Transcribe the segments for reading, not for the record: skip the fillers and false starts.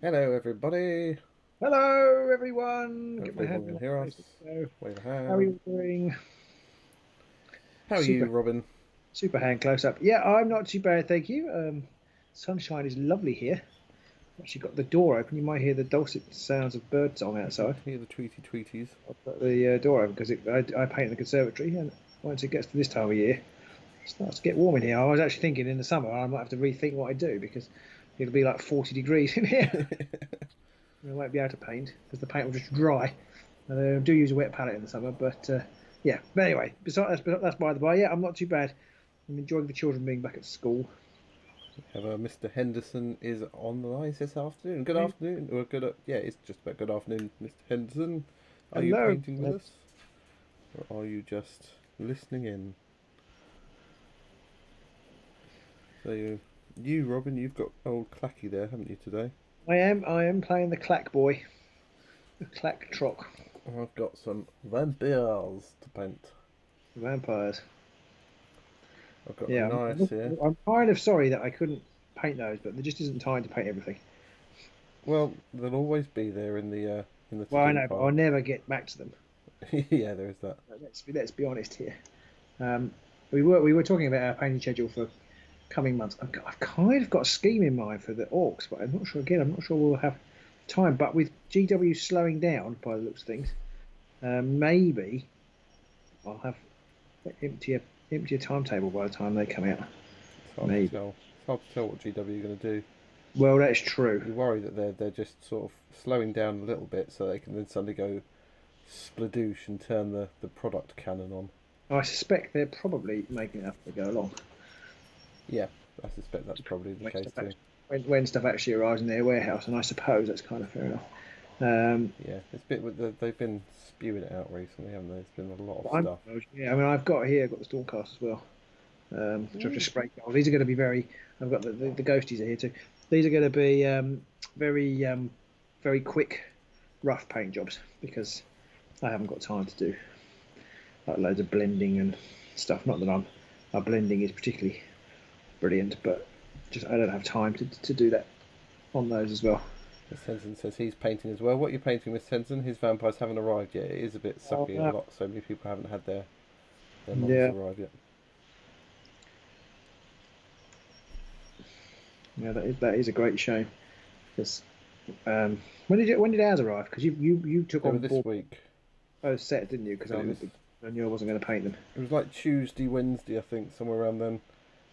Hello, everybody. Hello, everyone. Get my Hopefully, everyone hand can in hear my us. face. Go. Wave a How are hand. you doing? How are you, Super, Robin? super hand close up. Yeah, I'm not too bad, thank you. Sunshine is lovely here. Actually, got the door open. You might hear the dulcet sounds of bird song You can outside. hear the tweety tweeties. I've got the door open because I paint in the conservatory, and once it gets to this time of year, it starts to get warm in here. I was actually thinking in the summer I might have to rethink what I do because it'll be like 40 degrees in here. I won't be able to paint because the paint will just dry. I do use a wet palette in the summer, but yeah. But anyway, besides that's by the by. Yeah, I'm not too bad. I'm enjoying the children being back at school. Have Mr. Henderson is on the line this afternoon. Good Hey, afternoon, or good? Yeah, it's just about good afternoon, Mr. Henderson. Are you hello. painting with us, or are you just listening in? So you, Robin, you've got old Clacky there, haven't you today? I am playing the Klaq boy, the Klaq Trok, I've got some vampires to paint. the vampires. I've got a Yeah, nice here. I'm kind of sorry that I couldn't paint those, but there just isn't time to paint everything. Well, they'll always be there in the to Well, I do know, but pile. I'll never get back to them. Yeah, there is that. Let's be honest here. Um, we were talking about our painting schedule for coming months. I've kind of got a scheme in mind for the orcs, but I'm not sure. Again, I'm not sure we'll have time. But with GW slowing down by the looks of things, maybe I'll have emptier timetable by the time they come out. It's hard to Maybe. tell. It's hard to tell what GW are going to do. Well, that's true. You worry that they're just sort of slowing down a little bit so they can then suddenly go spladoosh and turn the product cannon on. I suspect they're probably making it up as they go along. Yeah, I suspect that's probably the When case stuff too. actually, when stuff actually arrives in their warehouse, and I suppose that's kind of fair enough. Um, Yeah, it's bit with they've been spewing it out recently, haven't they? There's been a lot of I'm, stuff. yeah, I mean, I've got the Stormcast as well. Which I've Mm. just sprayed gold. These are going to be very. I've got the ghosties are here too. These are going to be very very quick, rough paint jobs because I haven't got time to do like loads of blending and stuff. Not that our blending is particularly brilliant, but just I don't have time to do that on those as well. Miss Henson says he's painting as well. What are you painting, Miss Henson? His vampires haven't arrived yet. It is a bit Oh, sucky. A lot. So many people haven't had their models yeah, arrive yet. yeah, that is a great shame because when did ours arrive? Because you took They were on this board week, those set, didn't you? Because but I knew I wasn't going to paint them. it was like Tuesday, Wednesday, I think, somewhere around then.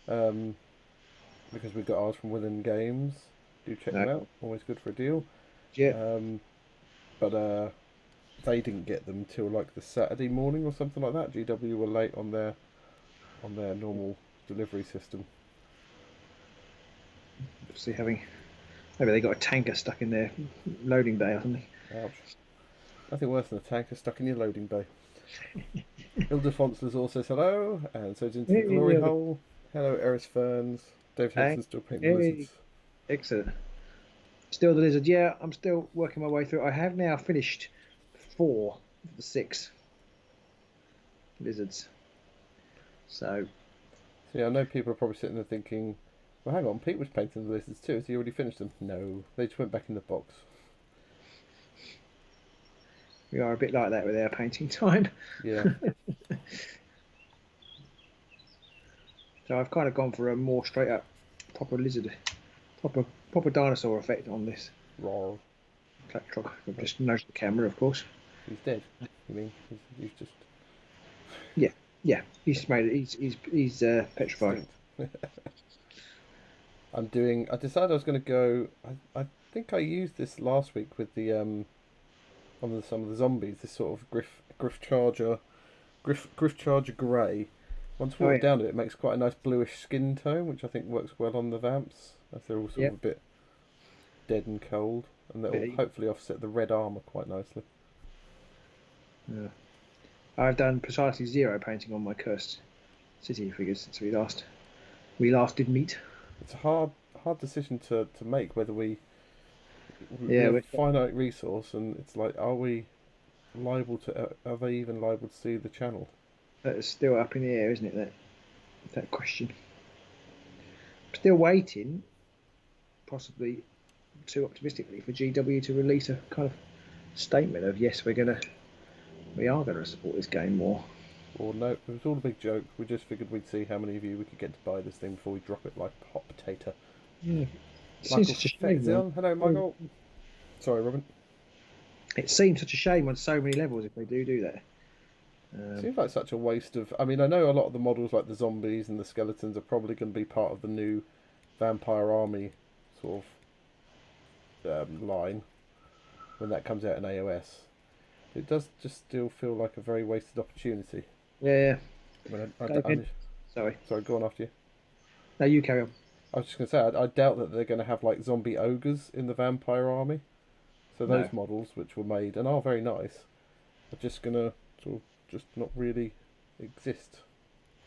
Um, because we got ours from Willen Games. Do check them No, out. Always good for a deal. yeah, Um, but they didn't get them till like the Saturday morning or something like that. GW were late on their normal delivery system. obviously having maybe they got a tanker stuck in their loading bay or something. Ouch. Nothing worse than a tanker stuck in your loading bay. Ildefonso also says hello, and so it's into the glory Hey, hole. Hello, Eris Ferns. Dave hey, Henson still painting the hey, lizards. excellent. Still the lizard. Yeah, I'm still working my way through. I have now finished 4 of the 6 lizards. So So yeah, I know people are probably sitting there thinking, well, hang on, Pete was painting the lizards too. Has he already finished them? No, they just went back in the box. we are a bit like that with our painting time. Yeah, So I've kind of gone for a more straight up proper lizard, proper dinosaur effect on this raw. Klaq Trok. I've just noticed the camera, of course. He's dead. You mean he's just Yeah, yeah. He's made it. He's petrified. extinct? I'm doing. I decided I was going to go. I think I used this last week with the on some of the zombies. This sort of griff charger grey. Once Oh watered yeah, down a bit, it makes quite a nice bluish skin tone, which I think works well on the vamps, as they're all sort yeah. of a bit dead and cold, and that will Bit hopefully offset the red armour quite nicely. Yeah. I've done precisely 0 painting on my cursed city figures since we last did meet. It's a hard decision to make whether we Yeah, have finite resource, and it's like, are we liable to? Are they even liable to see the channel? that's still up in the air, isn't it? That question. Still waiting, possibly too optimistically for GW to release a kind of statement of yes, we are gonna support this game more. Or no, it was all a big joke. We just figured we'd see how many of you we could get to buy this thing before we drop it like hot potato. Yeah, it Michael seems such a shame. Fetzion. Hello, Michael. Sorry, Robin. It seems such a shame on so many levels if they do that. Seems like such a waste of. I mean, I know a lot of the models, like the zombies and the skeletons, are probably going to be part of the new Vampire Army sort of line when that comes out in AOS. It does just still feel like a very wasted opportunity. Yeah. Sorry, go on after you. No, you carry on. I was just going to say, I doubt that they're going to have like zombie ogres in the Vampire Army. So those models, which were made and are very nice, are just going to sort of just not really exist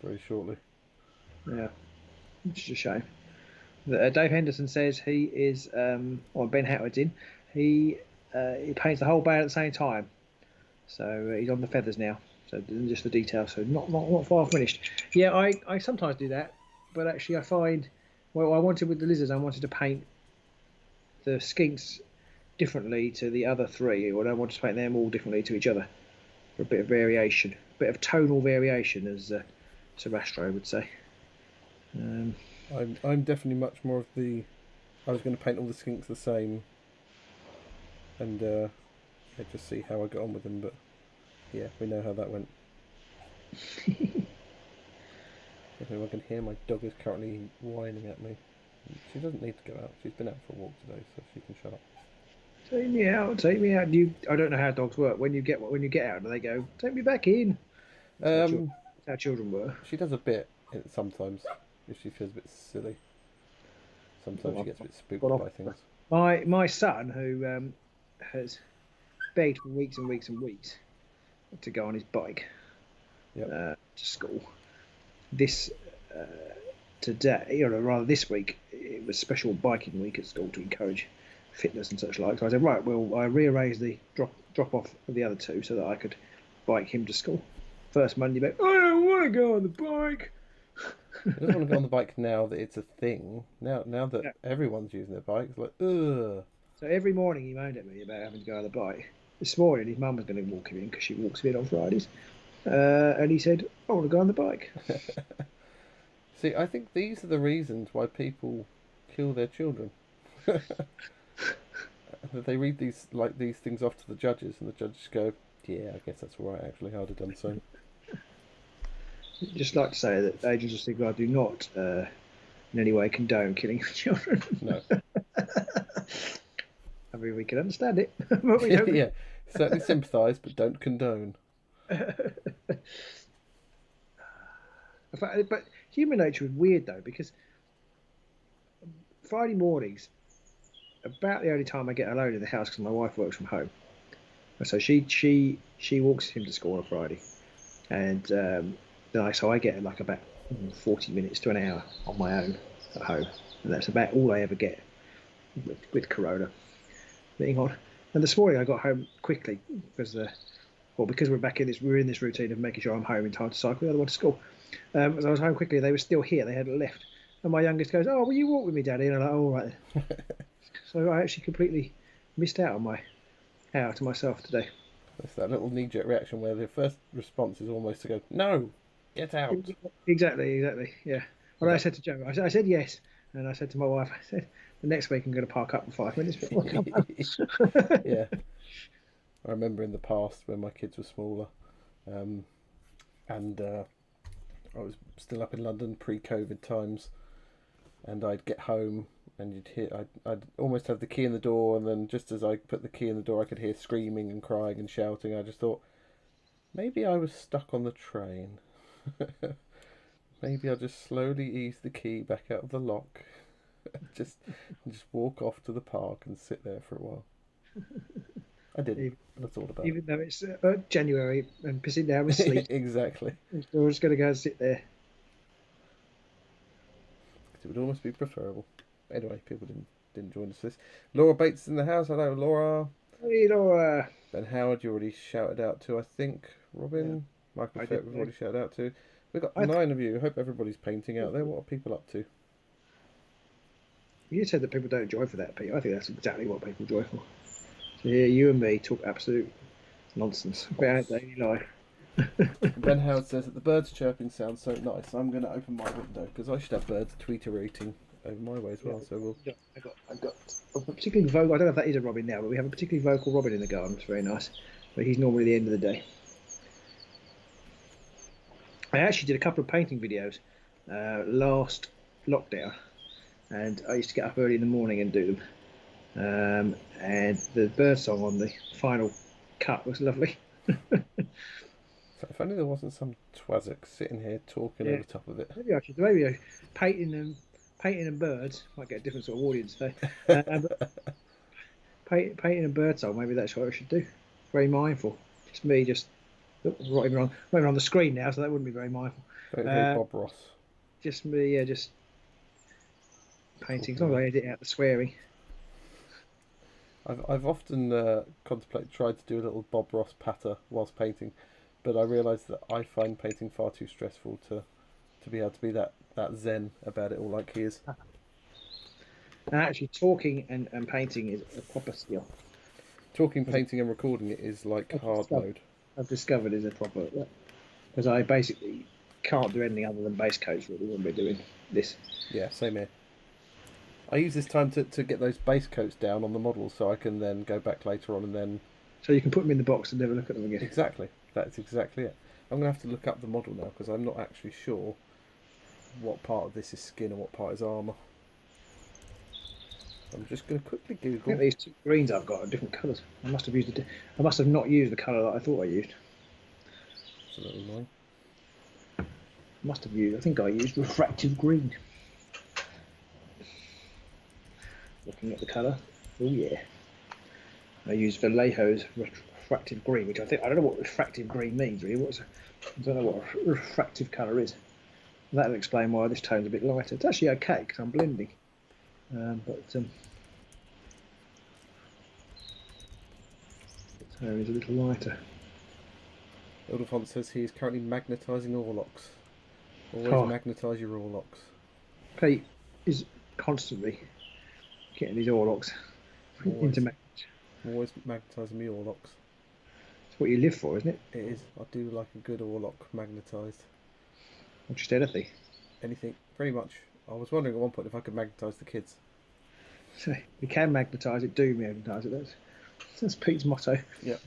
very shortly. Yeah, which is a shame. Dave Henderson says he is, or Ben Howard's in, he paints the whole band at the same time. So he's on the feathers now. So just the details. So not far finished. Yeah, I sometimes do that, but actually I find, well, I wanted with the lizards, I wanted to paint the skinks differently to the other three, or I don't want to paint them all differently to each other for a bit of variation, a bit of tonal variation, as Sir Astro would say. I'm definitely much more of the. I was going to paint all the skinks the same, and just see how I got on with them. But yeah, we know how that went. I can hear my dog is currently whining at me. She doesn't need to go out. She's been out for a walk today, so she can shut up. Take me out. I don't know how dogs work. When you get out, and they go, take me back in. That's how children were. She does a bit sometimes if she feels a bit silly. Sometimes she gets a bit spooked by things. My son, who has begged for weeks and weeks and weeks to go on his bike to school. Today, or rather this week, it was special biking week at school to encourage fitness and such like. So I said, right, well, I rearranged the drop off of the other two so that I could bike him to school. First Monday back, I don't want to go on the bike. I don't want to go on the bike now that it's a thing. Now that everyone's using their bikes, like, ugh. So every morning he moaned at me about having to go on the bike. This morning his mum was going to walk him in because she walks him in on Fridays. And he said, I want to go on the bike. See, I think these are the reasons why people kill their children. They read these things off to the judges, and the judges go, yeah, I guess that's all right, actually, I'd have done so. I'd just like to say that Agents of Sigmar do not in any way condone killing children. No. I mean, we can understand it, but we don't. Yeah, certainly sympathise, but don't condone. But human nature is weird though, because Friday mornings, about the only time I get alone in the house because my wife works from home. So she walks him to school on a Friday, and so I get like about 40 minutes to an hour on my own at home, and that's about all I ever get with Corona being on. And this morning I got home quickly because we're in this routine of making sure I'm home in time to cycle the other one to school. As I was home quickly, they were still here. They hadn't left. And my youngest goes, "Oh, will you walk with me, Daddy?" And I'm like, "Oh, all right." So I actually completely missed out on my hour to myself today. It's that little knee-jerk reaction where the first response is almost to go, "No, get out." Exactly. Yeah. Well, I said to Joe, I said yes, and I said to my wife, I said, the next week I'm going to park up for 5 minutes before I come home. Yeah. I remember in the past when my kids were smaller, and I was still up in London pre-COVID times, and I'd get home and you'd hear I'd almost have the key in the door, and then just as I put the key in the door I could hear screaming and crying and shouting. I just thought, maybe I was stuck on the train. Maybe I'll just slowly ease the key back out of the lock, just walk off to the park and sit there for a while. I didn't. I thought about it. Even though it's January and pissing down with sleep. Exactly. We're just going to go and sit there. It would almost be preferable. Anyway, people didn't join us for this. Laura Bates is in the house. Hello, Laura. Hey, Laura. Ben Howard, you already shouted out to, I think. Robin. Yeah. Michael Fett, we've already shouted out to. We've got 9 of you. I hope everybody's painting out there. What are people up to? You said that people don't enjoy for that, Peter. I think that's exactly what people enjoy for. So here, you and me talk absolute nonsense about daily life. Ben Howard says that the birds chirping sounds so nice. I'm going to open my window because I should have birds tweeterating over my way as well. So we'll. I got a particularly vocal. I don't know if that is a robin now, but we have a particularly vocal robin in the garden. It's very nice, but he's normally the end of the day. I actually did a couple of painting videos last lockdown, and I used to get up early in the morning and do them. And the bird song on the final cut was lovely. So if only there wasn't some twazzock sitting here talking over the top of it. Maybe I should. Maybe painting and birds might get a different sort of audience today. Painting and bird song. Maybe that's what I should do. Very mindful. Just me. Just not even on the screen now, so that wouldn't be very mindful. Very Bob Ross. Just me. Yeah, just painting. As long as I edit out the swearing. I've often tried to do a little Bob Ross patter whilst painting, but I realise that I find painting far too stressful to be able to be that zen about it all like he is. And actually, talking and painting is a proper skill. Talking, painting, and recording it is like hard mode. I've discovered is a proper, because I basically can't do anything other than base coats really when we're doing this. Yeah, same here. I use this time to get those base coats down on the models so I can then go back later on and then... So you can put them in the box and never look at them again. Exactly. That's exactly it. I'm going to have to look up the model now because I'm not actually sure what part of this is skin and what part is armour. I'm just going to quickly Google. I think these two greens I've got are different colours. I must have not used the colour that I thought I used. That's a little annoying. I think I used refractive green. Looking at the colour, oh yeah. I used Vallejo's refractive green, which I don't know what refractive green means really. I don't know what a refractive colour is. That'll explain why this tone's a bit lighter. It's actually okay because I'm blending, but the tone is a little lighter. Ildefont says he is currently magnetising Orlocks. Always magnetise your Orlocks. Pete is constantly getting these Orlocks into magnets. Always magnetising me Orlocks. It's what you live for, isn't it? It is. I do like a good Orlock magnetised. Or just anything. Anything, pretty much. I was wondering at one point if I could magnetise the kids. So we can magnetise it, do magnetise it. That's Pete's motto. Yep.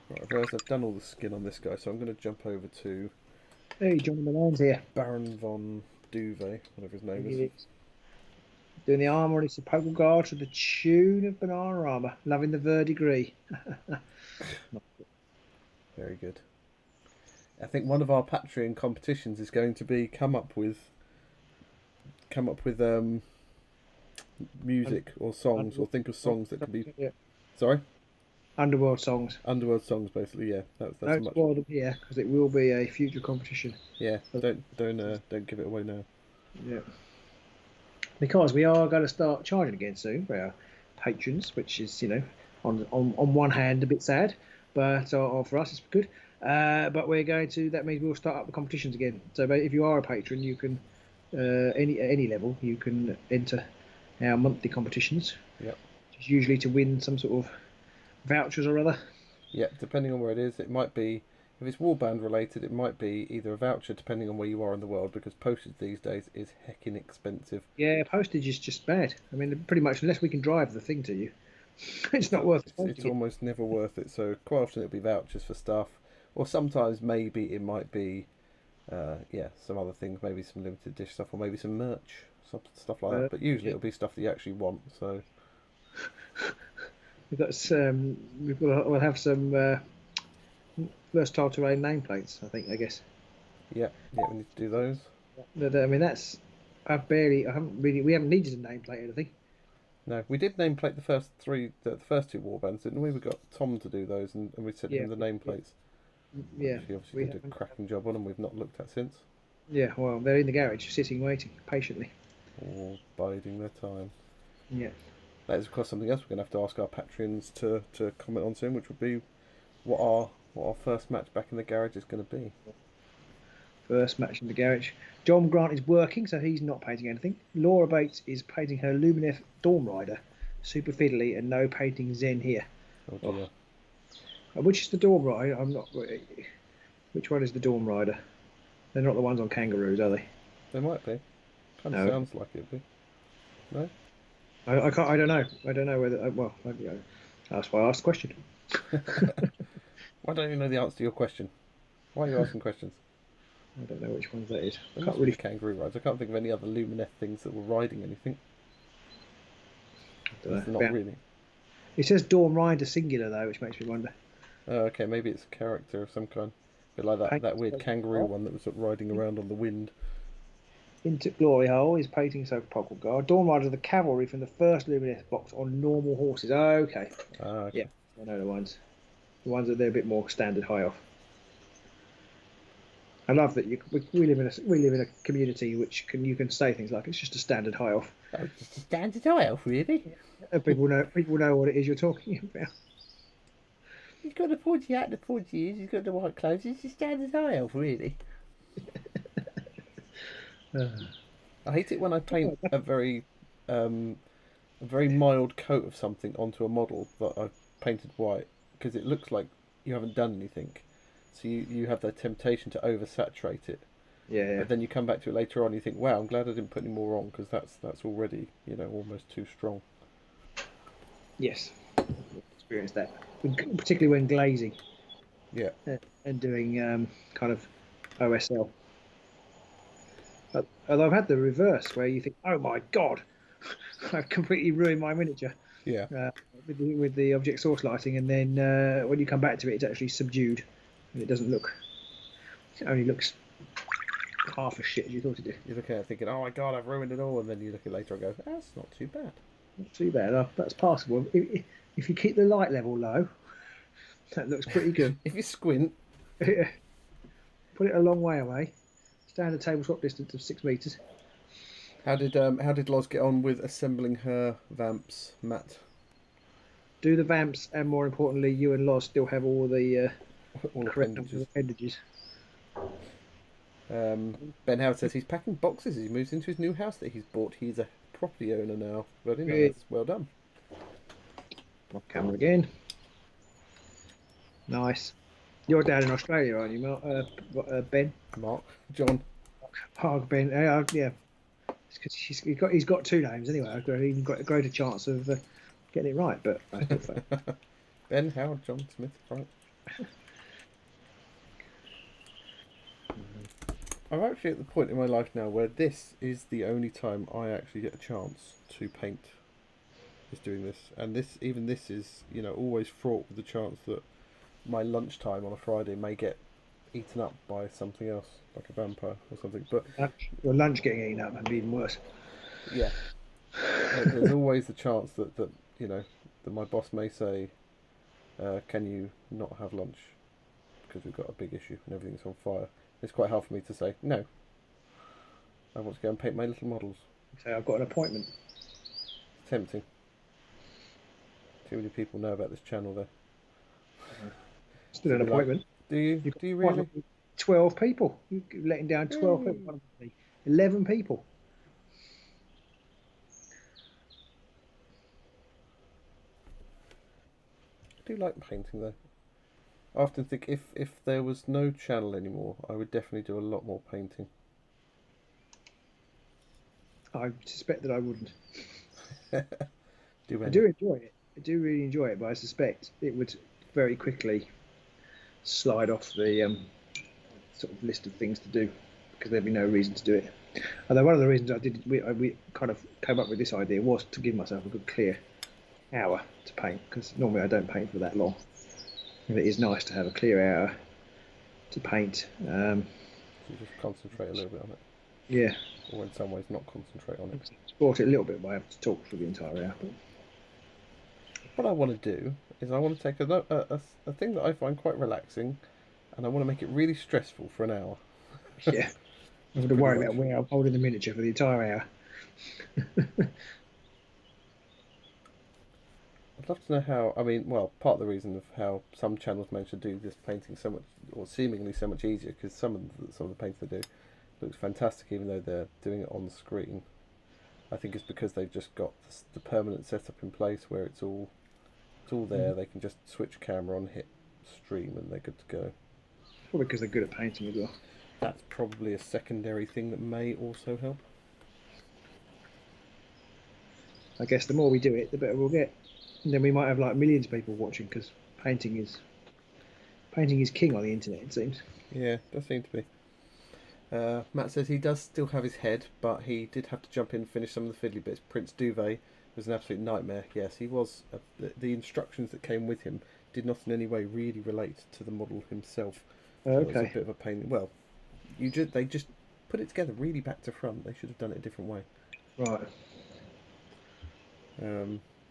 Right, I've realised I've done all the skin on this guy, so I'm going to jump over to... Hey, Johnny Malone's here. Baron von Duvalle, whatever his name is. Doing the armour on his sepulchral guard to the tune of banana armour. Loving the verdigris. Very good. I think one of our Patreon competitions is going to be come up with music or songs, or think of songs that could be... Yeah. Sorry? Underworld songs. Underworld songs, basically, yeah. That's don't much... spoil them here, because it will be a future competition. Yeah, don't give it away now. Yeah. Because we are going to start charging again soon for our patrons, which is, on one hand a bit sad, but for us it's good. But we're going to. That means we'll start up the competitions again. So if you are a patron, you can at any level you can enter our monthly competitions. Yep. Which is usually to win some sort of vouchers or other. Yeah, depending on where it is, it might be. If it's warband related, it might be either a voucher, depending on where you are in the world, because postage these days is heckin' expensive. Yeah, postage is just bad. I mean, pretty much, unless we can drive the thing to you, it's not worth it. It's almost never worth it. So quite often it'll be vouchers for stuff, or sometimes maybe it might be, some other things, maybe some limited dish stuff, or maybe some merch, stuff like that. But usually it'll be stuff that you actually want. So we'll have some. Versatile terrain nameplates, I guess. Yeah, we need to do those. But I mean, we haven't needed a nameplate or anything. No, we did nameplate the first two warbands, didn't we? We got Tom to do those, and we sent him the nameplates. Yeah. He obviously did a cracking job on them. We've not looked at since. Yeah, well, they're in the garage, sitting, waiting patiently. All biding their time. Yeah. That is, of course, something else we're going to have to ask our Patreons to comment on soon, which would be what our first match back in the garage is going to be. First match in the garage. John Grant is working, so he's not painting anything. Laura Bates is painting her Lumineth Dawn Rider, super fiddly, and no painting Zen here. Oh dear. Which is the Dawn Rider? I'm not. Which one is the Dawn Rider? They're not the ones on kangaroos, are they? They might be. Kind of sounds like it'd be. No. I can't. I don't know. I don't know whether. Well, that's why I asked the question. Why don't you know the answer to your question? Why are you asking questions? I don't know which ones that is. I can't really kangaroo rides. I can't think of any other Lumineth things that were riding anything. Not really. It says Dawn Rider singular though, which makes me wonder. Oh, okay, maybe it's a character of some kind. A bit like that weird kangaroo one that was riding around on the wind. Into Glory Hole is painting Soapocul Guard. Dawn Rider of the Cavalry from the first Lumineth box on normal horses. Oh, okay. Okay. Yeah, I know the ones. The ones that they're a bit more standard high off. I love that we live in a community which you can say things like it's just a standard high off. Oh, just a standard high off, really? And people know what it is you're talking about. He's got the pointy hat, the pointy ears, he's got the white clothes. It's a standard high elf, really. I hate it when I paint a very mild coat of something onto a model that I've painted white, because it looks like you haven't done anything. So you have the temptation to oversaturate it. Yeah. But then you come back to it later on, and you think, wow, I'm glad I didn't put any more on, because that's already, almost too strong. Yes, experienced that, particularly when glazing. Yeah. And doing kind of OSL. Although I've had the reverse, where you think, oh my god, I've completely ruined my miniature. Yeah. With the object source lighting, and then when you come back to it, it's actually subdued, and it doesn't look. It only looks half as shit as you thought it did. You look at it thinking, oh my god, I've ruined it all, and then you look at it later and go, that's not too bad. Not too bad. That's passable. If you keep the light level low, that looks pretty good. If you squint, put it a long way away. Standard table swap distance of 6 meters. How did Loz get on with assembling her vamps, Matt? Do the vamps, and more importantly, you and Loz still have all the correct appendages. Ben Howard says he's packing boxes as he moves into his new house that he's bought. He's a property owner now. Very nice. Well done. Off camera again. Nice. You're down in Australia, aren't you, Ben? Mark. John. Mark, Ben. Yeah. He's got 2 names anyway. I've even got a greater chance of getting it right, but I still fail. Ben Howard, John Smith, right. I'm actually at the point in my life now where this is the only time I actually get a chance to paint. Is doing this, and this is always fraught with the chance that my lunchtime on a Friday may get eaten up by something else, like a vampire or something. But your lunch getting eaten up would be even worse. Yeah, there's always the chance that my boss may say, "Can you not have lunch because we've got a big issue and everything's on fire." It's quite hard for me to say no. I want to go and paint my little models. So I've got an appointment. It's tempting. Too many people know about this channel, though. Still an appointment. Do you? Do you really? 12 people. You're letting down 12 people. 11 people. I do like painting, though. I often think if there was no channel anymore, I would definitely do a lot more painting. I suspect that I wouldn't. I do enjoy it. I do really enjoy it, but I suspect it would very quickly slide off the sort of list of things to do because there'd be no reason to do it. Although one of the reasons we kind of came up with this idea was to give myself a good clear hour to paint, because normally I don't paint for that long. And it is nice to have a clear hour to paint. You just concentrate a little bit on it. Yeah. Or in some ways not concentrate on it. Sport it a little bit by having to talk for the entire hour. But what I want to do is I want to take a thing that I find quite relaxing, and I want to make it really stressful for an hour. Yeah. I'm going to worry about where I'm holding the miniature for the entire hour. I'd love to know how. I mean, well, part of the reason of how some channels manage to do this painting so much, or seemingly so much easier, because some of the paints they do looks fantastic, even though they're doing it on the screen. I think it's because they've just got the permanent setup in place where it's all there. They can just switch camera on, hit stream, and they're good to go. Probably because they're good at painting as well. That's probably a secondary thing that may also help. I guess the more we do it, the better we'll get. And then we might have like millions of people watching, because painting is king on the internet, it seems. Yeah, does seem to be. Matt says he does still have his head, but he did have to jump in and finish some of the fiddly bits. Prince Duvalle was an absolute nightmare. Yes, he was. The instructions that came with him did not in any way really relate to the model himself. So Okay. it was a bit of a pain. Well, they just put it together really back to front. They should have done it a different way. Right.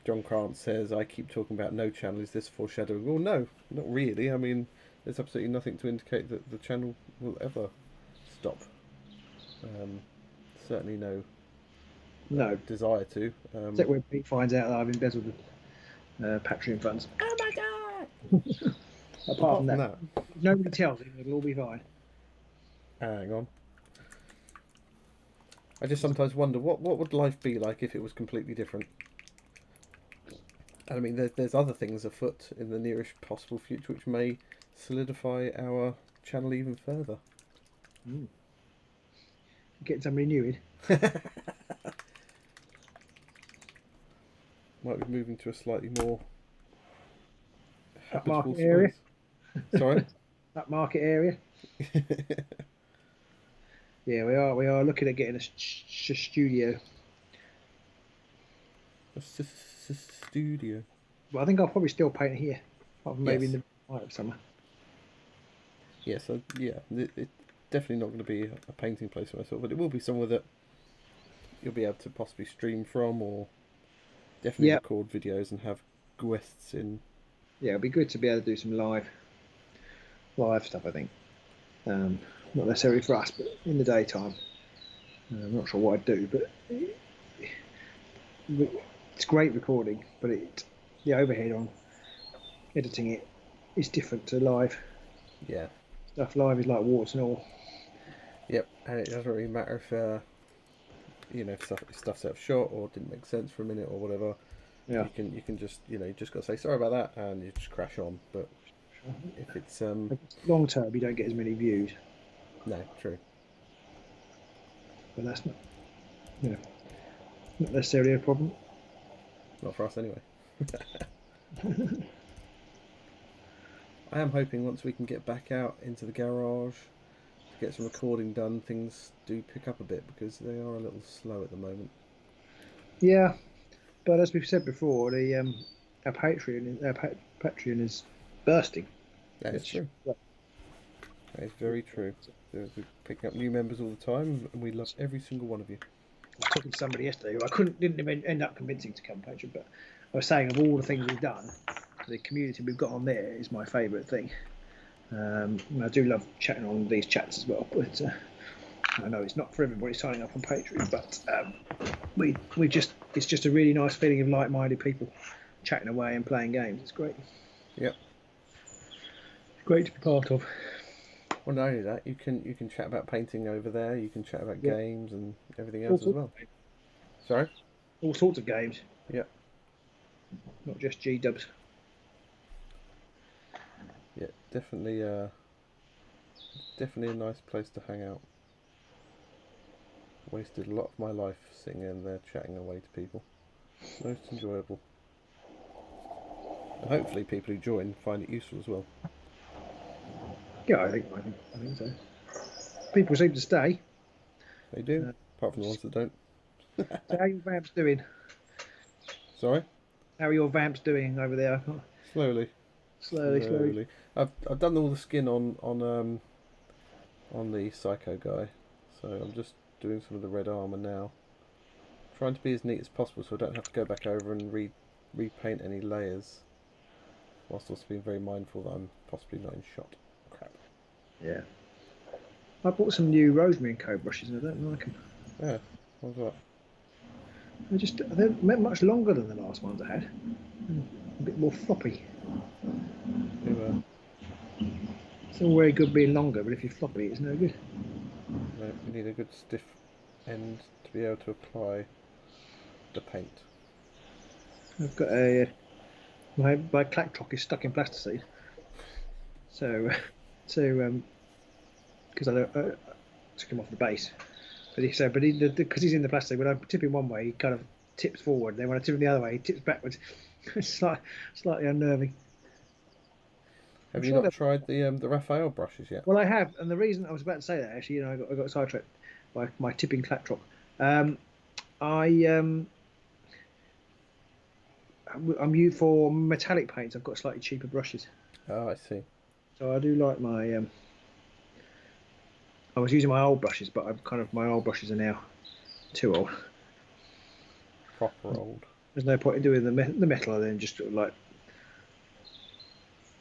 John Grant says, I keep talking about no channel. Is this foreshadowing? Well, no, not really. I mean, there's absolutely nothing to indicate that the channel will ever stop. Certainly no desire to. Except when Pete finds out that I've embezzled the Patreon funds. Oh my god! Apart from that, if nobody tells him, it'll all be fine. Hang on. I just sometimes wonder what would life be like if it was completely different. And I mean, there's other things afoot in the nearest possible future which may solidify our channel even further. Getting somebody new in. Might be moving to a slightly more Upmarket habitable area. space. Sorry? That market area. Yeah, we are looking at getting a studio. Studio. But I think I'll probably still paint here, apart from maybe Yes. in the night of summer. Yes, it's definitely not going to be a painting place of myself, but it will be somewhere that you'll be able to possibly stream from, or definitely record videos and have guests in. Yeah, it'd be good to be able to do some live stuff, I think. Not necessarily for us, but in the daytime. I'm not sure what I'd do, but it's great recording, but the overhead on editing it is different to live. Yeah. Stuff live is like warts and all. Yep, and it doesn't really matter if if stuff's out of shot or didn't make sense for a minute or whatever. Yeah. You can just you just got to say sorry about that, and you just crash on. But if it's long term, you don't get as many views. No, true. But that's not necessarily a problem. Not for us anyway. I am hoping once we can get back out into the garage to get some recording done, things do pick up a bit, because they are a little slow at the moment. Yeah, but as we've said before, our Patreon is bursting. That is true. That is very true. We're picking up new members all the time, and we love every single one of you. I was talking to somebody yesterday who didn't even end up convincing to come Patreon, but I was saying of all the things we've done, the community we've got on there is my favourite thing. And I do love chatting on these chats as well, but I know it's not for everybody signing up on Patreon, but it's just a really nice feeling of like-minded people chatting away and playing games. It's great. Yep. It's great to be part of. Well, not only that, you can chat about painting over there. You can chat about games and everything else as well. Sorry? All sorts of games. Yep. Not just G-dubs. Yeah, definitely a nice place to hang out. Wasted a lot of my life sitting in there chatting away to people. Most enjoyable. And hopefully people who join find it useful as well. Yeah, I think so. People seem to stay. They do, apart from the ones that don't. So how are your vamps doing? Sorry? How are your vamps doing over there? Slowly. I've done all the skin on the Psycho guy, so I'm just doing some of the red armour now. Trying to be as neat as possible so I don't have to go back over and repaint any layers, whilst also being very mindful that I'm possibly not in shot. Crap. Yeah. I bought some new Rosemary and Co brushes and I don't like them. Yeah, what's that? They're much longer than the last ones I had. bit more floppy. You, It's all very good being longer, but if you're floppy, it's no good. no, you need a good stiff end to be able to apply the paint. I've got my Klaq Trok is stuck in plasticine, so because I took him off the base, but because he's in the plastic, when I tip him one way, he kind of tips forward. Then when I tip him the other way, he tips backwards. It's slightly unnerving. Have you not tried the Raphael brushes yet? Well, I have, and the reason I was about to say that actually, I got sidetracked by my tipping Klaq Trok. I'm used for metallic paints. I've got slightly cheaper brushes. Oh, I see. So I do like my. I was using my old brushes, but my old brushes are now too old. Proper old. There's no point in doing the metal, then just sort of like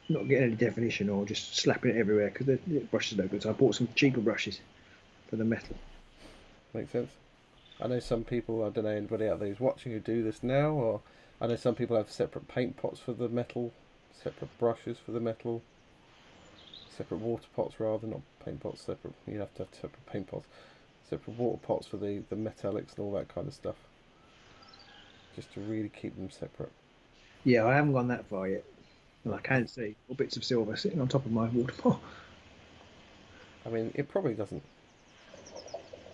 not getting any definition or just slapping it everywhere because the brushes are no good. So I bought some cheaper brushes for the metal. Makes sense. I know some people, I don't know anybody out there who's watching who do this now, or I know some people have separate paint pots for the metal, separate brushes for the metal, separate water pots rather, not paint pots, separate, you have to have separate paint pots, separate water pots for the metallics and all that kind of stuff, just to really keep them separate. Yeah, I haven't gone that far yet. And I can see all bits of silver sitting on top of my water pot. I mean, it probably doesn't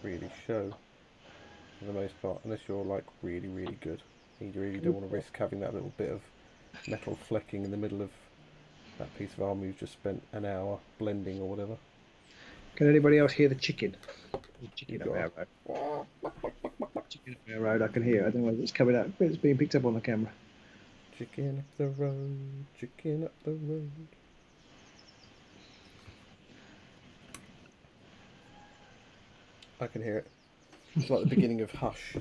really show for the most part, unless you're like really, really good. You really don't want to risk having that little bit of metal flecking in the middle of that piece of armour you've just spent an hour blending or whatever. Can anybody else hear the chicken? The chicken up our road. Chicken up our road, I can hear it. I don't know whether it's coming out, but it's being picked up on the camera. Chicken up the road, chicken up the road. I can hear it. It's like the beginning of Hush.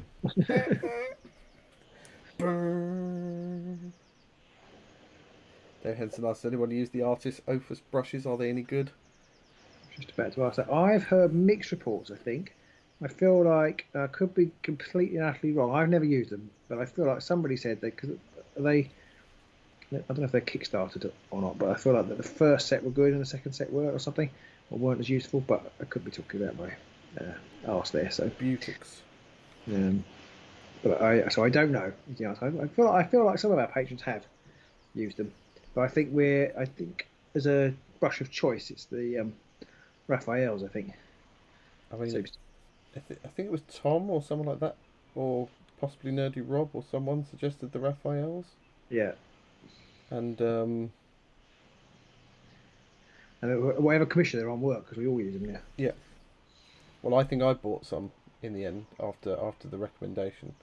Dave Henson asks, anyone use the Artist Ophus brushes? Are they any good? Just about to ask that. I've heard mixed reports, I think. I feel like I could be completely and utterly wrong. I've never used them, but I feel like somebody said that because I don't know if they're kickstarted or not, but I feel like that the first set were good and the second set weren't or something, or weren't as useful, but I could be talking about my arse there. So Butix. But I don't know. I feel like some of our patrons have used them, but I think as a brush of choice, it's the Raphaels. I think. I mean, I think it was Tom or someone like that, or possibly Nerdy Rob or someone suggested the Raphaels. Yeah. And whatever commission they're on work, because we all use them now. Yeah. Well, I think I bought some in the end after the recommendation.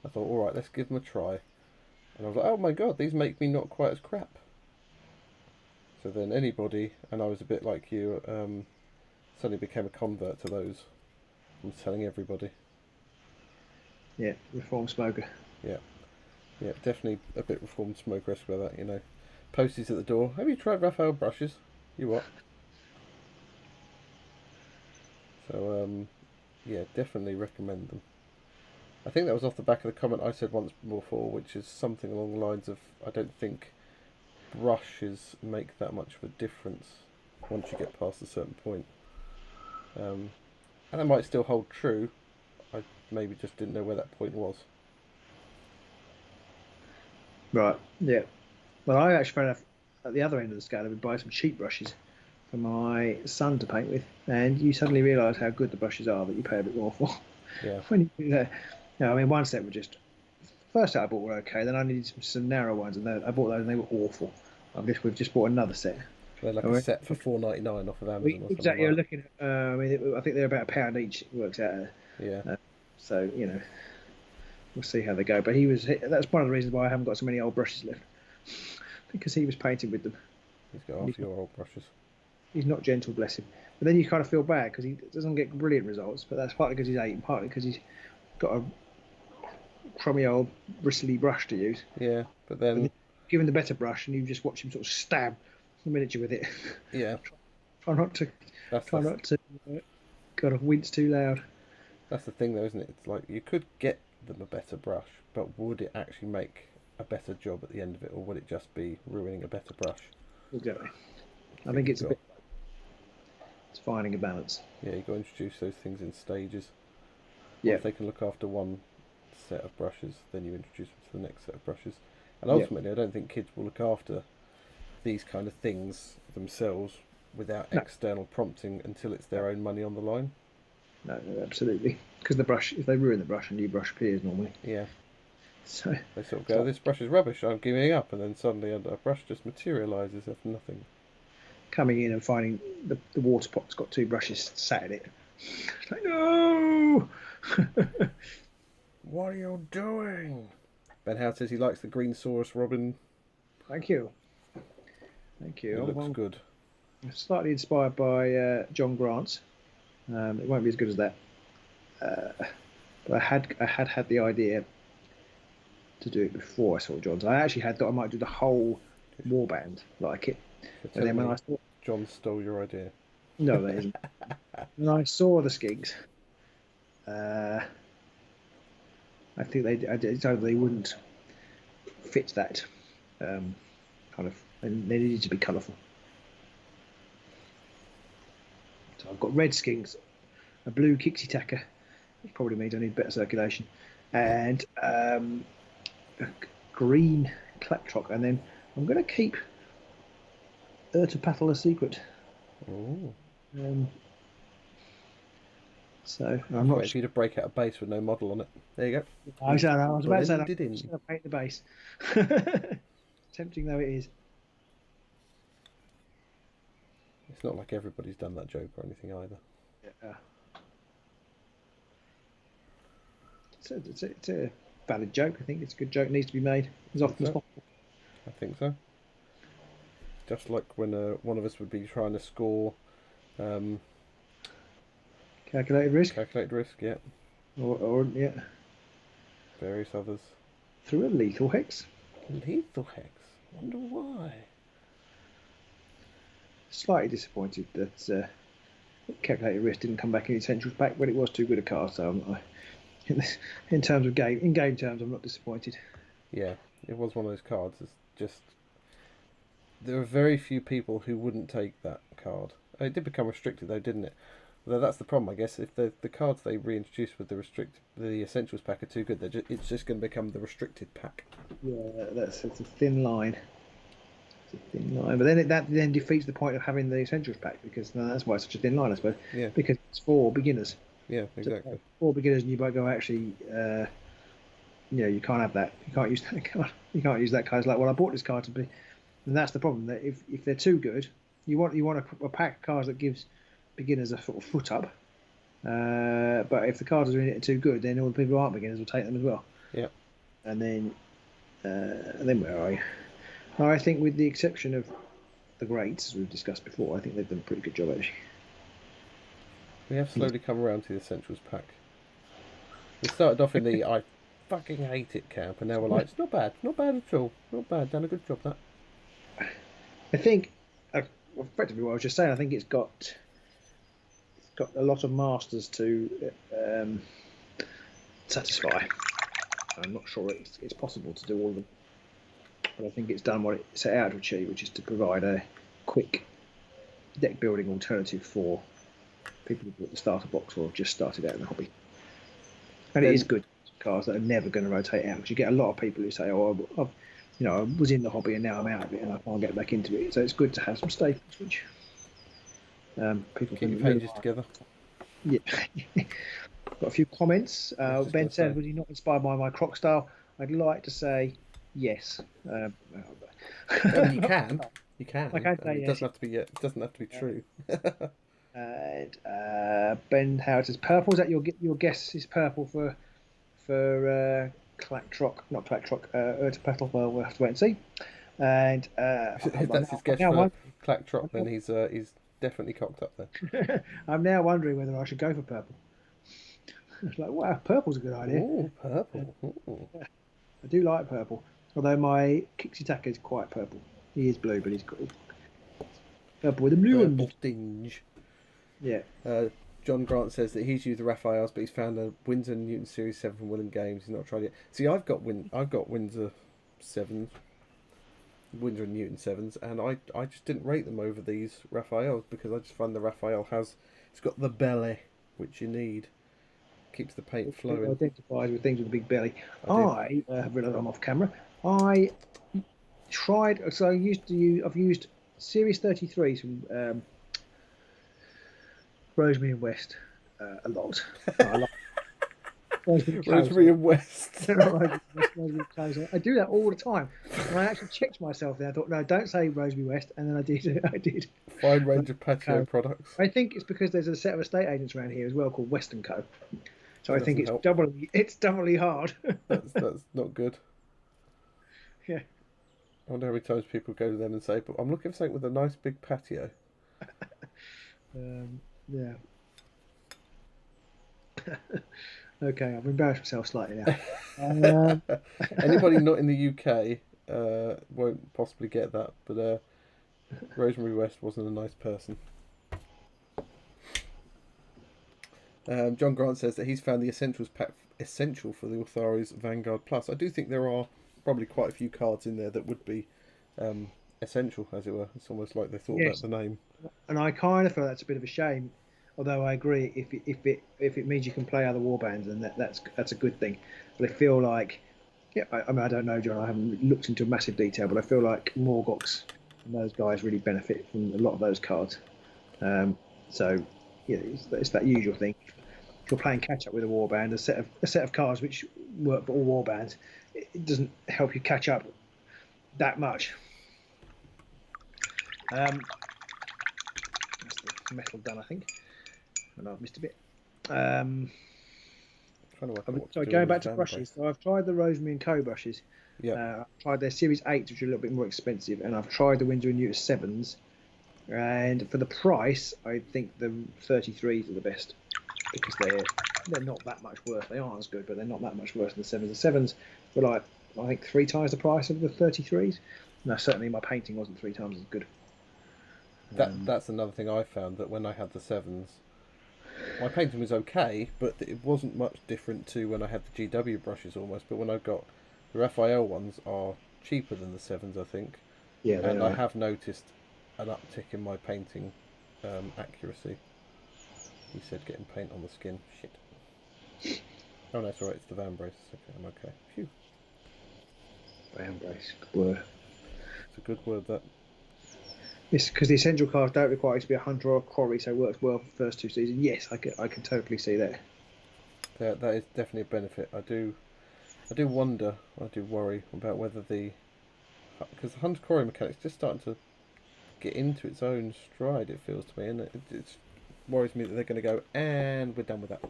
I thought, all right, let's give them a try. And I was like, oh my god, these make me not quite as crap. So then anybody, and I was a bit like you, suddenly became a convert to those. I'm telling everybody. Yeah, reformed smoker. Yeah. Yeah, definitely a bit reformed smoker-esque with that, you know. Posties at the door. Have you tried Raphael brushes? You what? So, yeah, definitely recommend them. I think that was off the back of the comment I said once before, which is something along the lines of, I don't think brushes make that much of a difference once you get past a certain point. And that might still hold true. I maybe just didn't know where that point was. Right, yeah. Well, I actually found out at the other end of the scale I would buy some cheap brushes for my son to paint with, and you suddenly realise how good the brushes are that you pay a bit more for. Yeah. When you do that. I mean, one set were just... First set I bought were okay, then I needed some narrow ones, and I bought those and they were awful. We've just bought another set. They're like a set for $4.99 off of Amazon or something. Exactly, you're looking at... I think they're about £1 each, it works out. Yeah. So, we'll see how they go. But that's one of the reasons why I haven't got so many old brushes left. Because he was painting with them. He's got half your old brushes. He's not gentle, bless him. But then you kind of feel bad because he doesn't get brilliant results. But that's partly because he's 8 and partly because he's got a crummy old bristly brush to use. Yeah, but then give him the better brush and you just watch him sort of stab the miniature with it. Yeah. try not to kind of wince too loud. That's the thing though, isn't it? It's like you could get them a better brush, but would it actually make a better job at the end of it, or would it just be ruining a better brush? Exactly. I think it's it's finding a balance. Yeah, you've got to introduce those things in stages. Yeah. If they can look after one set of brushes, then you introduce them to the next set of brushes. And ultimately, I don't think kids will look after these kind of things themselves without external prompting until it's their own money on the line. No, absolutely. Because the brush, if they ruin the brush, a new brush appears normally. Yeah. So they sort of go, this brush is rubbish, I'm giving up, and then suddenly a brush just materialises of nothing. Coming in and finding the water pot's got 2 brushes sat in it. It's like, no! What are you doing? Ben Howard says he likes the green Saurus Robin. Thank you. Thank you. It looks good. Slightly inspired by John Grant's. It won't be as good as that. But I had the idea to do it before I saw John's. I actually thought I might do the whole warband like it. And then when I thought John stole your idea. No, that isn't. When I saw the skinks, I think they wouldn't fit that kind of. And they needed to be colourful. So I've got red skinks, a blue Kixie Tacker, which probably means I need better circulation, and a green Klaq Trok, and then I'm going to keep Paddle a secret. Oh. So I'm not sure you to break out a base with no model on it. There you go. I was about to say that. I'm just going to paint the base. Tempting though it is. It's not like everybody's done that joke or anything either. Yeah. It's a valid joke. I think it's a good joke. It needs to be made as often as possible. I think so. Just like when one of us would be trying to score calculated risk. Calculated risk, yeah. Or yeah. Various others. Through a lethal hex. Lethal hex. Wonder why. Slightly disappointed that calculated risk didn't come back in Essentials pack, but it was too good a card. So in terms of game terms, I'm not disappointed. Yeah, it was one of those cards. It's just there are very few people who wouldn't take that card. It did become restricted though, didn't it? Although that's the problem, I guess. If the cards they reintroduced with the Essentials pack are too good, it's just going to become the restricted pack. Yeah, it's a thin line. It's a thin line, but then that defeats the point of having the Essentials pack, because that's why it's such a thin line, I suppose. Yeah. Because it's for beginners. Yeah, exactly. So for beginners, and you might go actually. You can't have that. You can't use that card. You can't use that card. It's like, well, I bought this card to be, and that's the problem. That if they're too good, you want a pack of cards that gives beginners a sort of foot up. But if the cards are in it too good, then all the people who aren't beginners will take them as well. Yeah. And then where are you? I think, with the exception of the greats, as we've discussed before, I think they've done a pretty good job actually. We have slowly come around to the Essentials pack. We started off in the I fucking hate it camp, and now we're like, it's not bad at all, not bad, done a good job that. I think, effectively what I was just saying, I think it's got a lot of masters to satisfy. I'm not sure it's possible to do all of them, but I think it's done what it set out to achieve, which is to provide a quick deck building alternative for people who bought the starter box or have just started out in the hobby. And it is good cards that are never going to rotate out, because you get a lot of people who say, "Oh, I was in the hobby and now I'm out of it and I can't get back into it." So it's good to have some staples, which people keep your pages together. Yeah. Got a few comments. Ben said, "Was he not inspired by my croc style?" I'd like to say yes. I mean, you can. I can say it yes. It doesn't have to be true. And Ben Howard says, "Purple, is that your guess is purple for Klaq Trok, not Klaq Trok, Petal." Well, we'll have to wait and see. And if that's his guess for Klaq Trok, then he's definitely cocked up there. I'm now wondering whether I should go for purple. It's like, wow, purple's a good idea. Oh, purple. I do like purple, although my Kixie Tacker is quite purple. He is blue, but he's got purple with a blue purple tinge. Yeah. John Grant says that he's used the Raphaels, but he's found a Windsor Newton Series 7 from Willing Games. He's not tried it. See, I've got Windsor sevens, Windsor and Newton sevens, and I just didn't rate them over these Raphaels because I just find the Raphael it's got the belly which you need, keeps the paint flowing. Identifies with things with a big belly. I have realised I'm off camera. I tried, so I've used Series 33s from Rosemary and West a lot. Rosemary and West. I do that all the time. And I actually checked myself there. I thought, no, don't say Rosemary West, and then I did. Fine range of patio products. I think it's because there's a set of estate agents around here as well called West & Co. So I think it's doubly hard. That's not good. Yeah. I wonder how many times people go to them and say, but I'm looking for something with a nice big patio. Yeah. Okay, I've embarrassed myself slightly now. Anybody not in the UK won't possibly get that, but Rosemary West wasn't a nice person. John Grant says that he's found the Essentials pack essential for the Otharo's Vanguard Plus. I do think there are probably quite a few cards in there that would be essential, as it were. It's almost like they thought about the name. And I kind of feel that's a bit of a shame. Although I agree, if it means you can play other warbands, then that's a good thing. But I feel like, I mean, I don't know, John. I haven't looked into massive detail, but I feel like Morgox and those guys really benefit from a lot of those cards. So it's that usual thing. If you're playing catch up with a warband, a set of cards which work for all warbands, it doesn't help you catch up that much. That's the metal done, I think. No, I've missed a bit. Sorry, going back to brushes. So I've tried the Rosemary and Co brushes. Yeah. I've tried their Series 8s, which are a little bit more expensive, and I've tried the Windsor and Newton 7s. And for the price, I think the 33s are the best because they're not that much worse. They aren't as good, but they're not that much worse than the 7s. The 7s were like, I think, 3 times the price of the 33s. No, certainly my painting wasn't 3 times as good. That's another thing I found, that when I had the 7s, my painting was okay, but it wasn't much different to when I had the GW brushes almost. But when I got the Raphael ones are cheaper than the 7s, I think. Yeah, and I have noticed an uptick in my painting accuracy. He said getting paint on the skin. Shit. Oh no, it's alright, it's the van brace. Okay, I'm okay. Phew. Van brace, good word. It's a good word, that. It's because the essential cards don't require you to be a hunter or a quarry, so it works well for the first 2 seasons. Yes, I can totally see that. Yeah, that is definitely a benefit. I do wonder, I do worry about whether because the hunter quarry mechanic's just starting to get into its own stride, it feels to me, and it worries me that they're going to go, and we're done with that.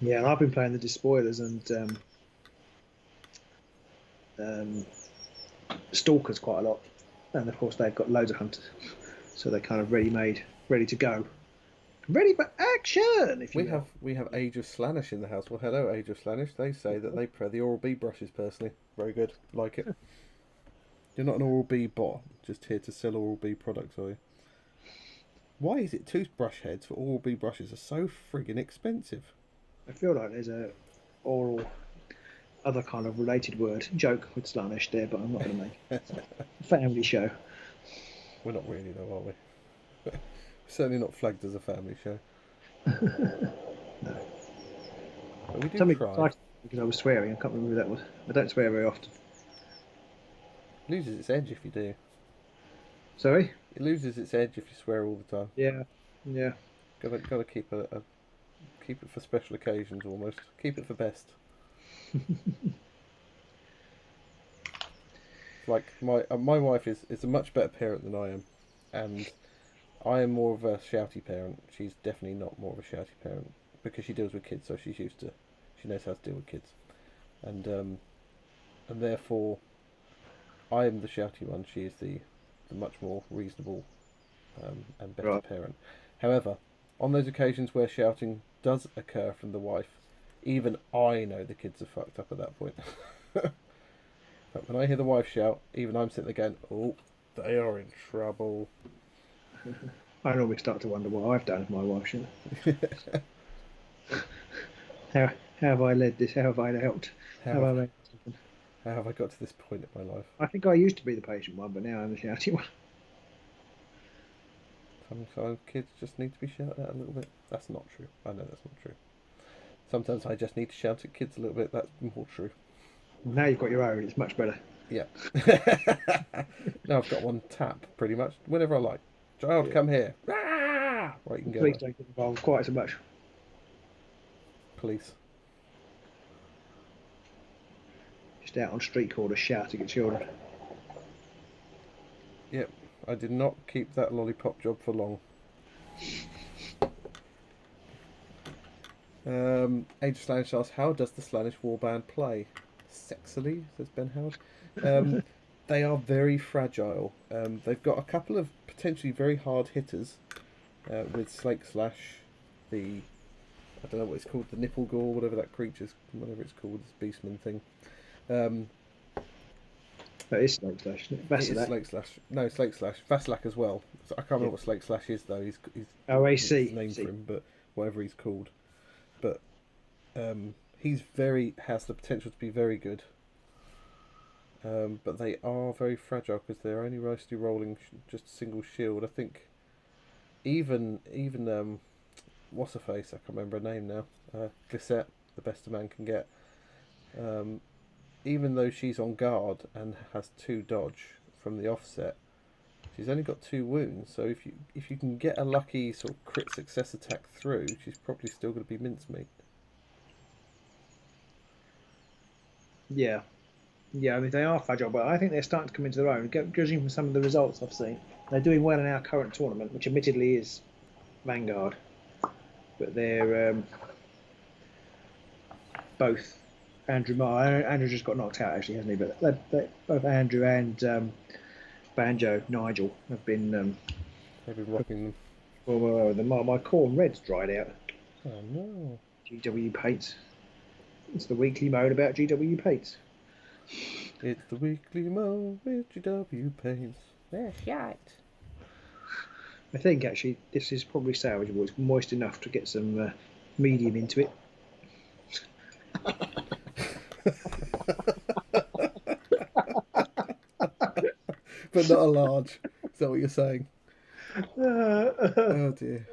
Yeah, and I've been playing the Despoilers and Stalkers quite a lot. And of course they've got loads of hunters, so they're kind of ready-made, ready to go, ready for action. If you we have Age of Slaanesh in the house. Well, hello, Age of Slaanesh. They say that they prefer the Oral-B brushes personally. Very good, like it. You're not an Oral-B bot, just here to sell Oral-B products, are you? Why is it toothbrush heads for Oral-B brushes are so friggin' expensive? I feel like there's a oral, other kind of related word joke with Slaanesh there, but I'm not going to make it. It's a family show. We're not really, though, are we? We're certainly not flagged as a family show. No. But we do try. Because I was swearing. I can't remember who that was. I don't swear very often. It loses its edge if you do. Sorry? It loses its edge if you swear all the time. Yeah. Gotta keep keep it for special occasions almost. Keep it for best. Like my wife is a much better parent than I am, and I am more of a shouty parent. She's definitely not more of a shouty parent because she deals with kids, so she knows how to deal with kids, and therefore I am the shouty one. She is the much more reasonable and better parent. However, on those occasions where shouting does occur from the wife, even I know the kids are fucked up at that point. But when I hear the wife shout, even I'm sitting there going, oh, they are in trouble. I normally start to wonder what I've done if my wife shouts. How have I led this? How have I helped? How have I made this happen? How have I got to this point in my life? I think I used to be the patient one, but now I'm the shouty one. Sometimes kids just need to be shouted at a little bit. That's not true. I know that's not true. Sometimes I just need to shout at kids a little bit. That's more true. Now you've got your own. It's much better. Yeah. Now I've got one tap, pretty much, whenever I like. Child, Yeah. come here. Right, you can go. Police Away. don't get involved quite so much. Police. Just out on street corners shouting at children. Yep. I did not keep that lollipop job for long. Age of Slanish asks, how does the Slanish warband play? Sexily, says Ben Howard. They are very fragile. They've got a couple of potentially very hard hitters with Slake Slash, I don't know what it's called, the Nipple Gore, whatever that creature's, whatever it's called, this Beastman thing. That is Slake Slash. It's Slake Slash. No, Slake Slash. Vasilak as well. So I can't remember what Slake Slash is though. He's OAC. his name for him, but whatever he's called. But has the potential to be very good. But they are very fragile because they're only mostly rolling just a single shield. I think even what's her face? I can't remember her name now. Glissette, the best a man can get. Even though she's on guard and has 2 dodge from the offset, she's only got 2 wounds. So if you can get a lucky sort of crit success attack through, she's probably still going to be mincemeat. Yeah. Yeah, I mean, they are fragile, but I think they're starting to come into their own. Judging from some of the results I've seen, they're doing well in our current tournament, which admittedly is Vanguard. But they're both Andrew just got knocked out, actually, hasn't he? But both Andrew and Banjo, Nigel, have been... They've been rocking them. Well, my corn red's dried out. Oh, no. GW paints. It's the weekly mode about GW paints. It's the weekly mo with GW paints. They're shite. I think actually this is probably salvageable. It's moist enough to get some medium into it. But not a large. Is that what you're saying? Oh dear.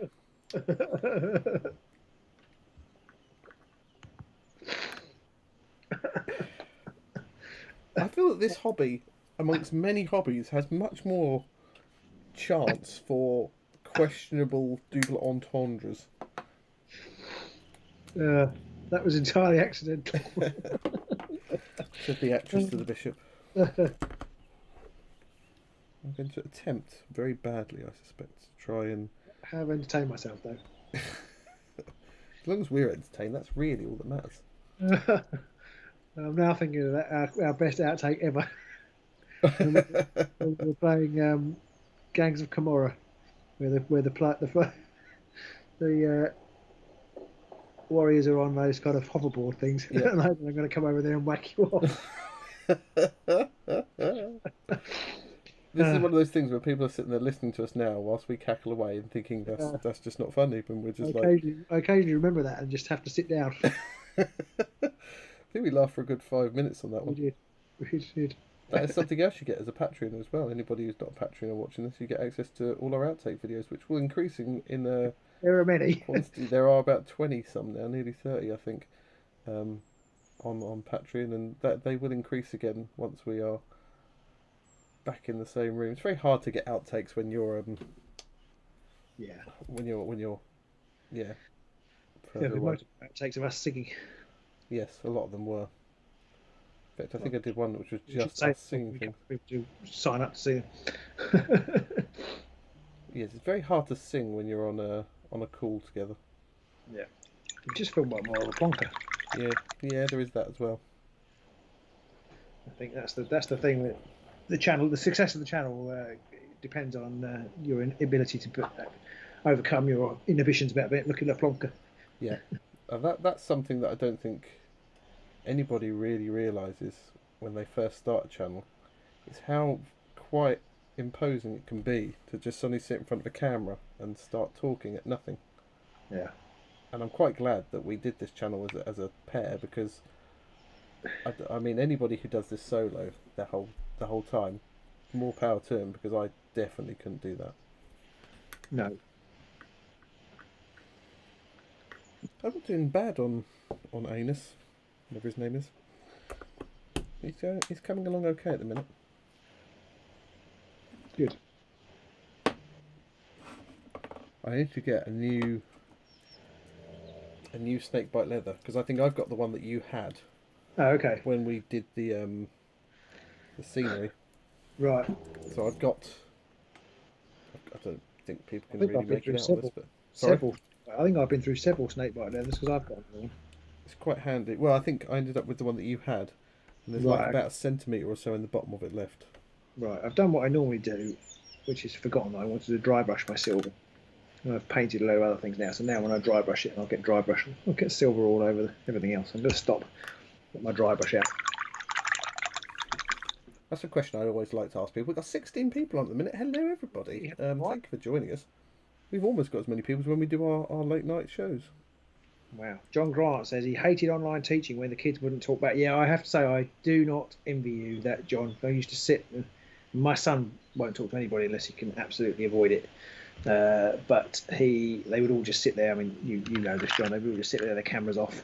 I feel that this hobby, amongst many hobbies, has much more chance for questionable double entendres. That was entirely accidental. Said the actress to the bishop. I'm going to attempt very badly, I suspect, to try and... I have entertained myself, though. As long as we're entertained, that's really all that matters. I'm now thinking of that, our best outtake ever. We're playing Gangs of Camorra, where the warriors are on those kind of hoverboard things. Yeah. And I'm going to come over there and whack you off. This is one of those things where people are sitting there listening to us now whilst we cackle away and thinking that's just not funny, and we're just I occasionally remember that and just have to sit down. I think we laughed for a good 5 minutes on that one. We did. That is something else you get as a Patreon as well. Anybody who's not a Patreon or watching this, you get access to all our outtake videos, which will increase in there are many quantity. There are about 20 some now, nearly 30 I think, on Patreon, and that they will increase again once we are back in the same room. It's very hard to get outtakes when you're most outtakes of us singing. Yes, a lot of them were. In fact, I think I did one which was just us singing things. To sign up to see them. Yes, it's very hard to sing when you're on a call together. Yeah, you just feel more of a plonker. Yeah, there is that as well. I think that's the thing that the success of the channel depends on your ability to overcome your inhibitions about looking at a plonker. Yeah, that's something that I don't think anybody really realises when they first start a channel, is how quite imposing it can be to just suddenly sit in front of a camera and start talking at nothing. Yeah. And I'm quite glad that we did this channel as a pair, because I mean, anybody who does this solo the whole time, more power to him, because I definitely couldn't do that. No. I'm not doing bad on Ennias, whatever his name is. He's coming along okay at the minute. Good. I need to get a new snakebite leather, because I think I've got the one that you had. Oh, okay. When we did the scenery. Right. So I've got. I don't think people can really make it out several, of this, but sorry? several. I think I've been through several snakebite leathers because I've got one. It's quite handy. Well, I think I ended up with the one that you had, and there's like about a centimetre or so in the bottom of it left. Right. I've done what I normally do, which is forgotten. I wanted to dry brush my silver. And I've painted a load of other things now. So now when I dry brush it, I'll get dry brush. I'll get silver all over everything else. I'm going to stop. Get my dry brush out. That's a question I always like to ask people. We've got 16 people on at the minute. Hello, everybody. Thank you for joining us. We've almost got as many people as when we do our late night shows. Wow. John Grant says he hated online teaching when the kids wouldn't talk back. Yeah, I have to say I do not envy you that, John. I used to sit. My son won't talk to anybody unless he can absolutely avoid it. But they would all just sit there. I mean, you know this, John. They would all just sit there, their cameras off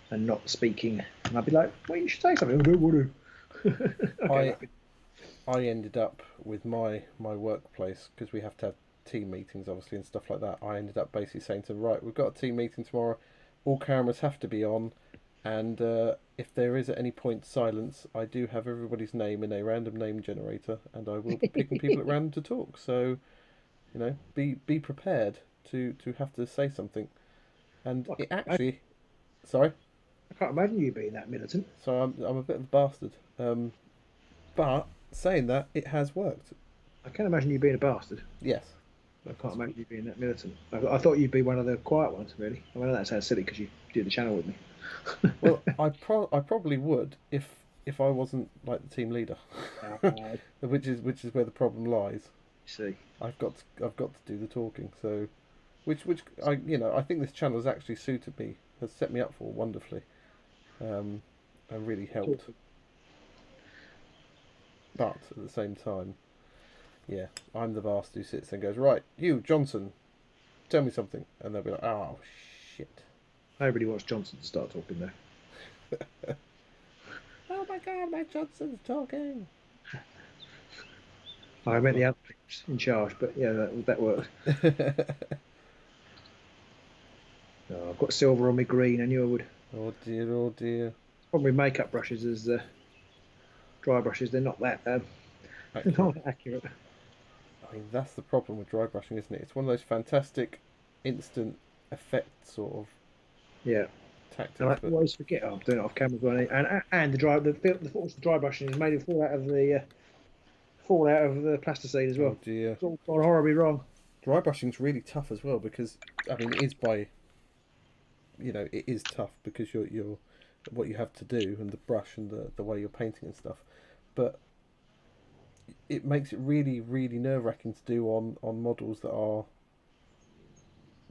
and not speaking. And I'd be like, well, you should say something. I don't want to. I ended up with my workplace, because we have to have team meetings obviously and stuff like that. I ended up basically saying to them, right, we've got a team meeting tomorrow, all cameras have to be on, and if there is at any point silence, I do have everybody's name in a random name generator, and I will be picking people at random to talk. So, you know, be prepared to have to say something. And it actually, sorry, I can't imagine you being that militant. So I'm a bit of a bastard, but saying that, it has worked. I can't imagine you being a bastard. Yes. I can't imagine you being that militant. I thought you'd be one of the quiet ones, really. I mean, that sounds silly because you do the channel with me. Well, I probably would if I wasn't like the team leader, which is where the problem lies. See, I've got to do the talking. So, which I think this channel has actually suited me, has set me up for wonderfully, and really helped. But at the same time, yeah, I'm the bastard who sits and goes, right, you, Johnson, tell me something. And they'll be like, oh, shit. Nobody wants Johnson to start talking, though. Oh my God, Mike Johnson's talking. I meant the other in charge, but yeah, that worked. Oh, I've got silver on my green, I knew I would. Oh dear, oh dear. Probably makeup brushes as dry brushes, they're not that accurate. I mean, that's the problem with dry brushing, isn't it? It's one of those fantastic instant effect sort of tactics. And I always forget I'm doing it off camera, and the dry brushing is made it fall out of the plasticine as well. Oh dear. It's all gone horribly wrong. Dry brushing's really tough as well, because I mean it is tough because you're what you have to do, and the brush and the way you're painting and stuff, but it makes it really, really nerve-wracking to do on models that are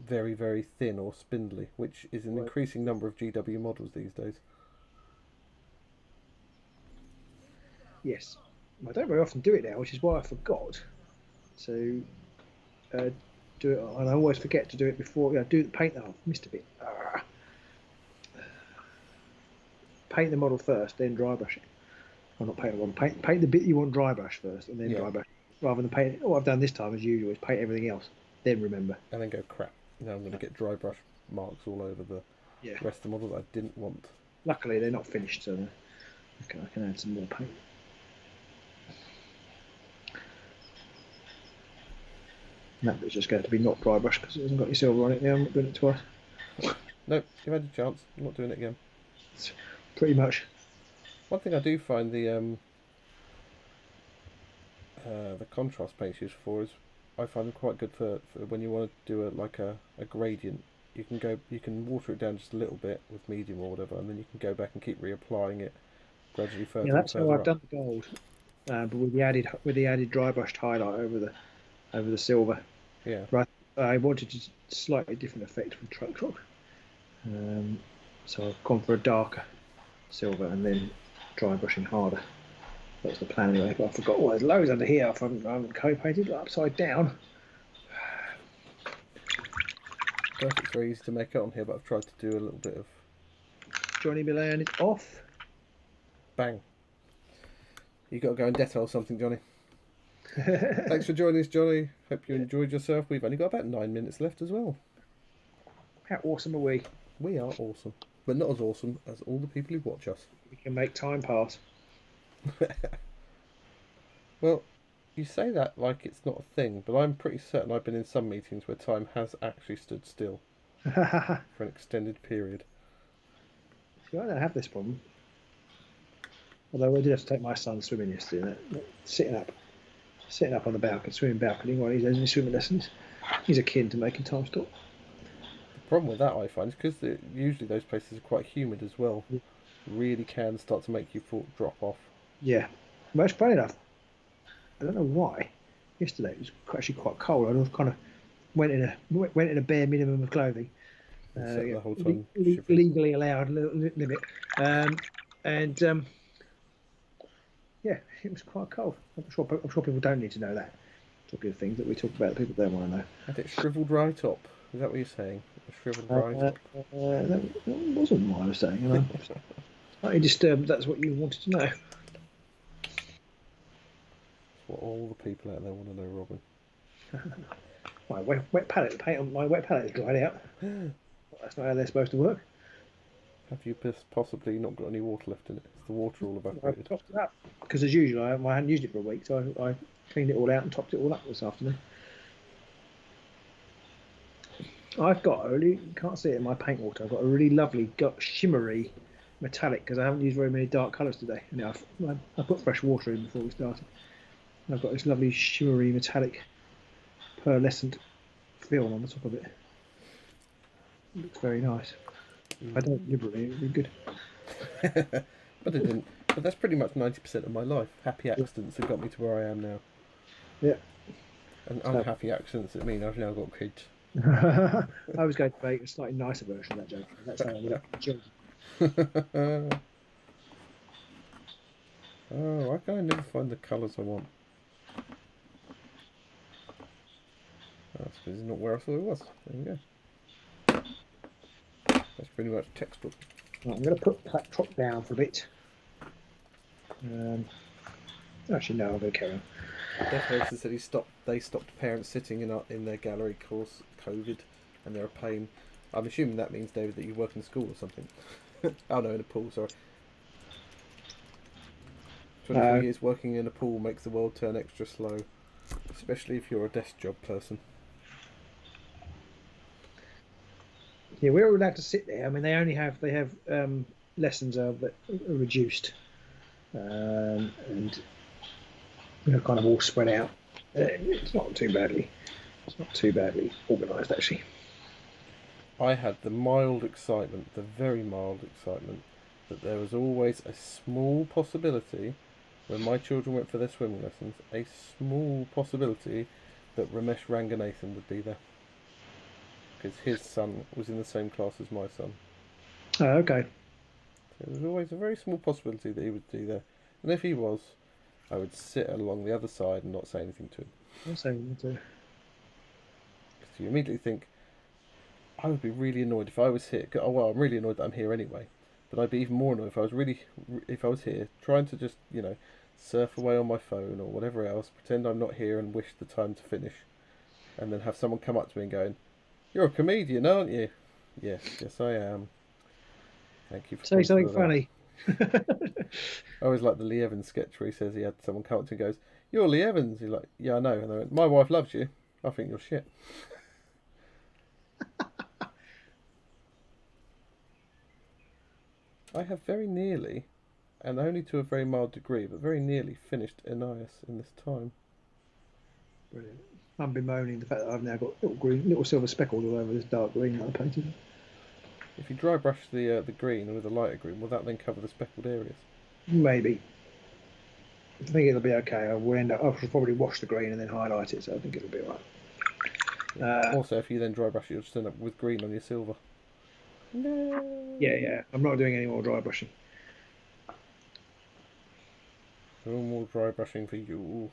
very, very thin or spindly, which is an increasing number of GW models these days. Yes. I don't very often do it now, which is why I forgot to do it, and I always forget to do it before. Do the paint. Oh, I've missed a bit. Paint the model first, then dry brush it. Or not paint the model. Paint the bit you want dry brush first, and then dry brush. Rather than paint. What I've done this time, as usual, is paint everything else, then remember. And then go, crap. Now I'm going to get dry brush marks all over the rest of the model that I didn't want. Luckily, they're not finished, so I can add some more paint. That bit's just going to be not dry brush because it hasn't got your silver on it now. I'm not doing it twice. Nope, you've had a chance. I'm not doing it again. It's pretty much. One thing I do find the contrast paints used for is I find them quite good for when you want to do a gradient. You can water it down just a little bit with medium or whatever, and then you can go back and keep reapplying it gradually further. Yeah, that's how I've done the gold, but with the added dry brushed highlight over the silver. Yeah. Right. I wanted a slightly different effect from Klaq Trok, so I've gone for a darker silver and then dry brushing harder. That's the plan anyway. But I forgot. Well, there's loads under here. I haven't co-painted upside down. It's very easy to make it on here, but I've tried to do a little bit of Johnny Milan is off. bang. You got to go and detail something, Johnny. Thanks for joining us, Johnny. Hope you enjoyed yourself. We've only got about 9 minutes left as well. How awesome are we? We are awesome, but not as awesome as all the people who watch us. We can make time pass. Well, you say that like it's not a thing, but I'm pretty certain I've been in some meetings where time has actually stood still for an extended period. See, I don't have this problem. Although I did have to take my son swimming yesterday. Sitting up on the balcony, swimming balcony while he's doing swimming lessons. He's akin to making time stop. The problem with that, I find, is because usually those places are quite humid as well. Yeah. Really can start to make you drop off. Yeah. Well, it's funny enough. I don't know why. Yesterday it was actually quite cold. I was kind of went in a bare minimum of clothing. The whole time legally allowed limit. Yeah, it was quite cold. I'm sure people don't need to know that. Talking of things that we talk about that people don't want to know. And it shriveled right up. Is that what you're saying? It shriveled right up. That wasn't what I was saying. You know? Slightly disturbed. That's what you wanted to know. What all the people out there want to know, Robin. My wet palette paint on my wet palette is dried out. That's not how they're supposed to work. Have you possibly not got any water left in it? Is the water all evaporated? I topped it up because, as usual, I hadn't used it for a week, so I cleaned it all out and topped it all up this afternoon. I've got you can't see it in my paint water. I've got a really lovely, shimmery metallic because I haven't used very many dark colours today. I put fresh water in before we started. I've got this lovely shimmery metallic pearlescent film on the top of it. It looks very nice. If I don't deliberately, it would be good. But it didn't. But that's pretty much 90% of my life. Happy accidents that got me to where I am now. Yeah. And unhappy accidents that mean I've now got kids. I was going to make a slightly nicer version of that joke. That's how I would have children. Oh, why can I never find the colours I want? That's because it's not where I thought it was. There you go. That's pretty much textbook. Right, I'm going to put Klaq Trok down for a bit. Actually, no, I'm going to carry on. Death Racer said they stopped parents sitting in their gallery course COVID, and they're a pain. I'm assuming that means, David, that you work in a school or something. Oh no, in a pool, sorry. 24 years working in a pool makes the world turn extra slow, especially if you're a desk job person. Yeah, we're all allowed to sit there. I mean, they have lessons are reduced, and kind of all spread out. It's not too badly organised actually. I had the very mild excitement, that there was always a small possibility, when my children went for their swimming lessons, a small possibility that Ramesh Ranganathan would be there. Because his son was in the same class as my son. Oh, okay. So there was always a very small possibility that he would be there. And if he was, I would sit along the other side and not say anything to him. I'll say anything to him. Because you immediately think, I would be really annoyed if I was here. Oh, well, I'm really annoyed that I'm here anyway. But I'd be even more annoyed if I was here trying to just, surf away on my phone or whatever else, pretend I'm not here and wish the time to finish, and then have someone come up to me and going, "You're a comedian, aren't you?" Yes, I am. Thank you for say something funny. I always like the Lee Evans sketch where he says he had someone come up to him and goes, "You're Lee Evans." He's like, "Yeah, I know." And they went, "My wife loves you. I think you're shit." I have very nearly, and only to a very mild degree, but very nearly finished Ennias in this time. Brilliant. I'm bemoaning the fact that I've now got little silver speckles all over this dark green that I painted. If you dry brush the green with a lighter green, will that then cover the speckled areas? Maybe. I think it'll be okay. I should probably wash the green and then highlight it, so I think it'll be alright. Yeah. Also, if you then dry brush it, you'll just end up with green on your silver. No. Yeah. I'm not doing any more dry brushing. No more dry brushing for you.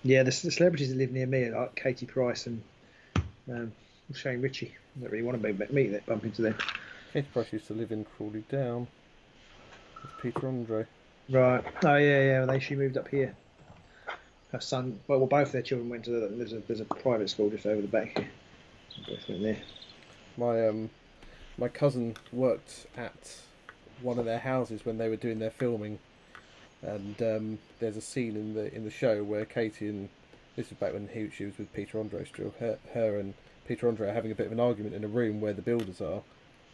Yeah, the celebrities that live near me are like Katie Price and Shane Ritchie. I don't really want to bump into them. Katie Price used to live in Crawley Down with Peter Andre. Right. Oh yeah. Well, she moved up here. Her son, well, both their children went to there's a private school just over the back here. So both went there. My cousin worked at one of their houses when they were doing their filming, and there's a scene in the show where Katie and this was back when she was with Peter Andre still. Her and Peter Andre are having a bit of an argument in a room where the builders are,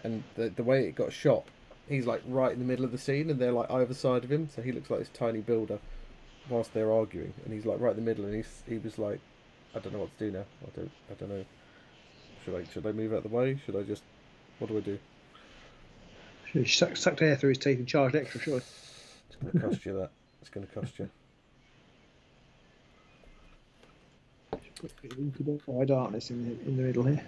and the way it got shot, he's like right in the middle of the scene, and they're like either side of him, so he looks like this tiny builder whilst they're arguing, and he's like right in the middle, and he was like, I don't know what to do now. I don't know. Should I move out of the way? Should I just? What do I do? He sucked air through his teeth and charged extra, surely. It's going to cost you that. It's going to cost you. By darkness in the middle here.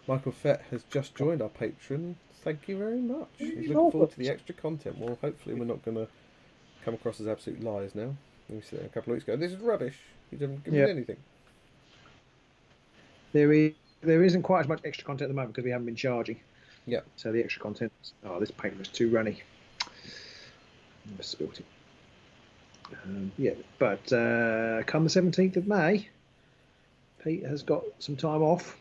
Michael Fett has just joined our Patreon. Thank you very much. He's looking forward to the extra content. Well, hopefully we're not going to come across as absolute liars now. We said a couple of weeks ago, this is rubbish. You didn't give me anything. There isn't quite as much extra content at the moment because we haven't been charging. Yeah. So the extra content. Oh, this paint was too runny. I spilt it. But come the 17th of May, Pete has got some time off.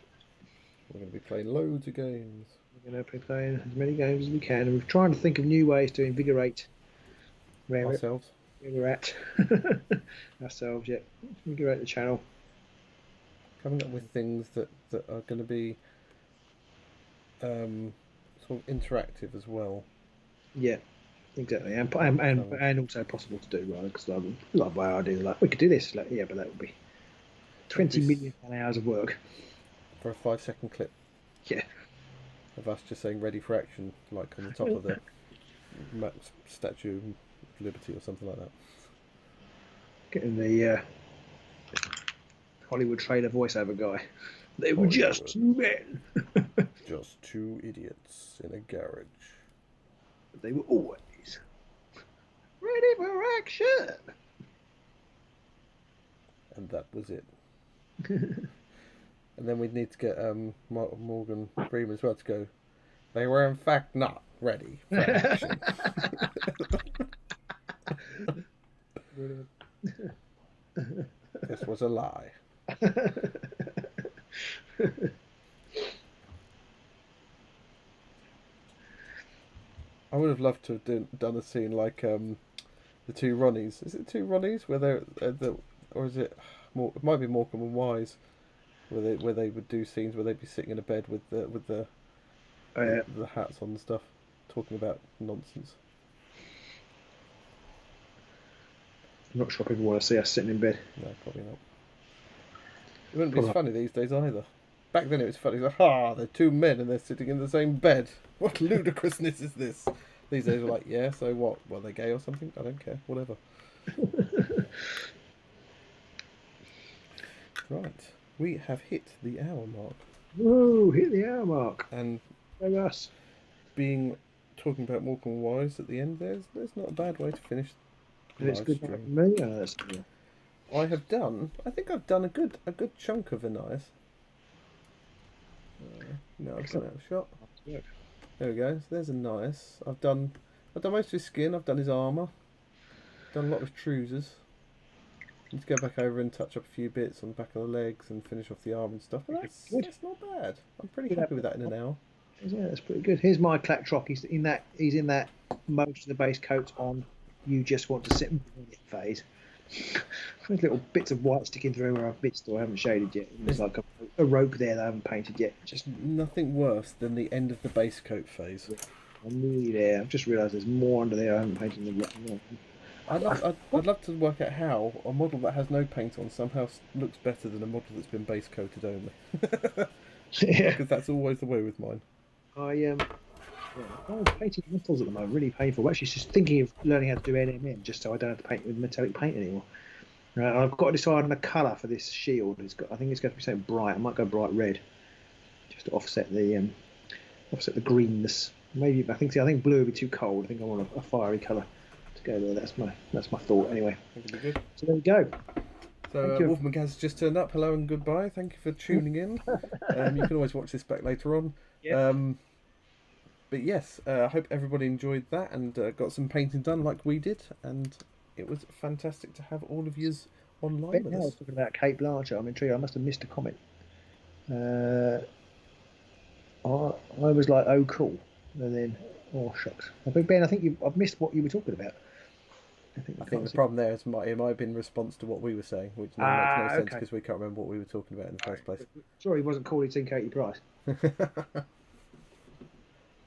We're going to be playing loads of games. We're going to be playing as many games as we can, and we're trying to think of new ways to invigorate ourselves. Where we're at ourselves. Yeah, invigorate the channel. Coming up with things that are going to be sort of interactive as well. Yeah, exactly, and also possible to do, right? Because I love my idea. Like we could do this, but that would be 20 million hours of work for a 5-second clip. Yeah, of us just saying "ready for action," like on the top of the Statue of Liberty or something like that. Getting the Hollywood trailer voiceover guy. They were just two men. Just two idiots in a garage. But they were always ready for action. And that was it. And then we'd need to get Morgan Freeman as well to go, they were in fact not ready for action. This was a lie. I would have loved to have done a scene like the two Ronnies. Is it two Ronnies where they're or is it more? It might be Morecambe and Wise, where they would do scenes where they'd be sitting in a bed with the hats on and stuff, talking about nonsense. I'm not sure people want to see us sitting in bed. No, probably not. It wouldn't be as funny these days either. Back then it was funny. Like, they're two men and they're sitting in the same bed. What ludicrousness is this? These days we're like, yeah, so what? Were they gay or something? I don't care. Whatever. Right. We have hit the hour mark. Whoa, hit the hour mark. And us talking about Morecambe and Wise at the end, there's not a bad way to finish. It's good for me. I think I've done a good chunk of Ennias. No, I've done out a shot. There we go. So there's Ennias. I've done most of his skin. I've done his armour. Done a lot of his trousers. Need to go back over and touch up a few bits on the back of the legs and finish off the arm and stuff. But that's not bad. I'm pretty happy with that in an hour. Yeah, that's pretty good. Here's my Klaq Trok. He's in that most of the base coat's on. You just want to sit and bring it phase. There's little bits of white sticking through where I've missed or I haven't shaded yet. There's like a rope there that I haven't painted yet. Just nothing worse than the end of the base coat phase. I'm nearly there. I've just realised there's more under there I haven't painted them yet. I'd love to work out how a model that has no paint on somehow looks better than a model that's been base coated only. Yeah, because that's always the way with mine. I'm painting metals at the moment, really painful. I'm actually just thinking of learning how to do NMM just so I don't have to paint with metallic paint anymore. I've got to decide on the colour for this shield. I think it's going to be something bright. I might go bright red just to offset the offset the greenness. Maybe I think blue would be too cold. I think I want a fiery colour to go there. That's my thought anyway. I think it'd be good. So there we go. So Wolfman has just turned up. Hello and goodbye. Thank you for tuning in. You can always watch this back later on. Yep. But yes, I hope everybody enjoyed that and got some painting done like we did. And it was fantastic to have all of yous online with us. I was talking about Kate Blanchard. I'm intrigued. I must have missed a comment. I was like, oh, cool. And then, oh, shucks. But Ben, I think I've missed what you were talking about. I think the problem there is it might have been in response to what we were saying, which makes no sense because we can't remember what we were talking about in the first place. Sure, he wasn't calling Team Katie Price.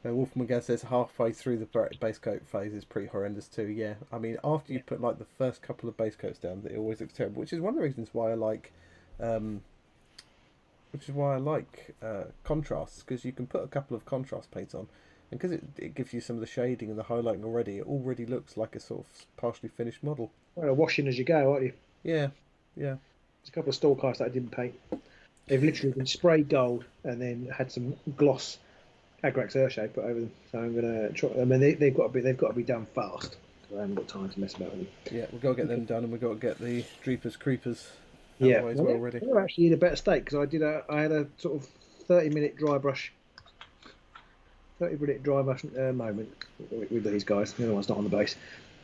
Wolfman Gaz says halfway through the base coat phase is pretty horrendous too. Yeah, I mean after you put like the first couple of base coats down, it always looks terrible. Which is one of the reasons why I like, contrasts, because you can put a couple of contrast paints on. And because it gives you some of the shading and the highlighting already, it already looks like a sort of partially finished model. Well, washing as you go, aren't you? Yeah. There's a couple of store cars that I didn't paint. They've literally been sprayed gold and then had some gloss Agrax Earthshade put over them. So I'm gonna try. I mean, they've got to be done fast. I haven't got time to mess about with them. Yeah, we've got to get them done, and we've got to get the Dreepers Creepers as well ready. They're actually in a better state because I had a sort of 30-minute dry brush. 30-minute dry brush moment with these guys. The other one's not on the base.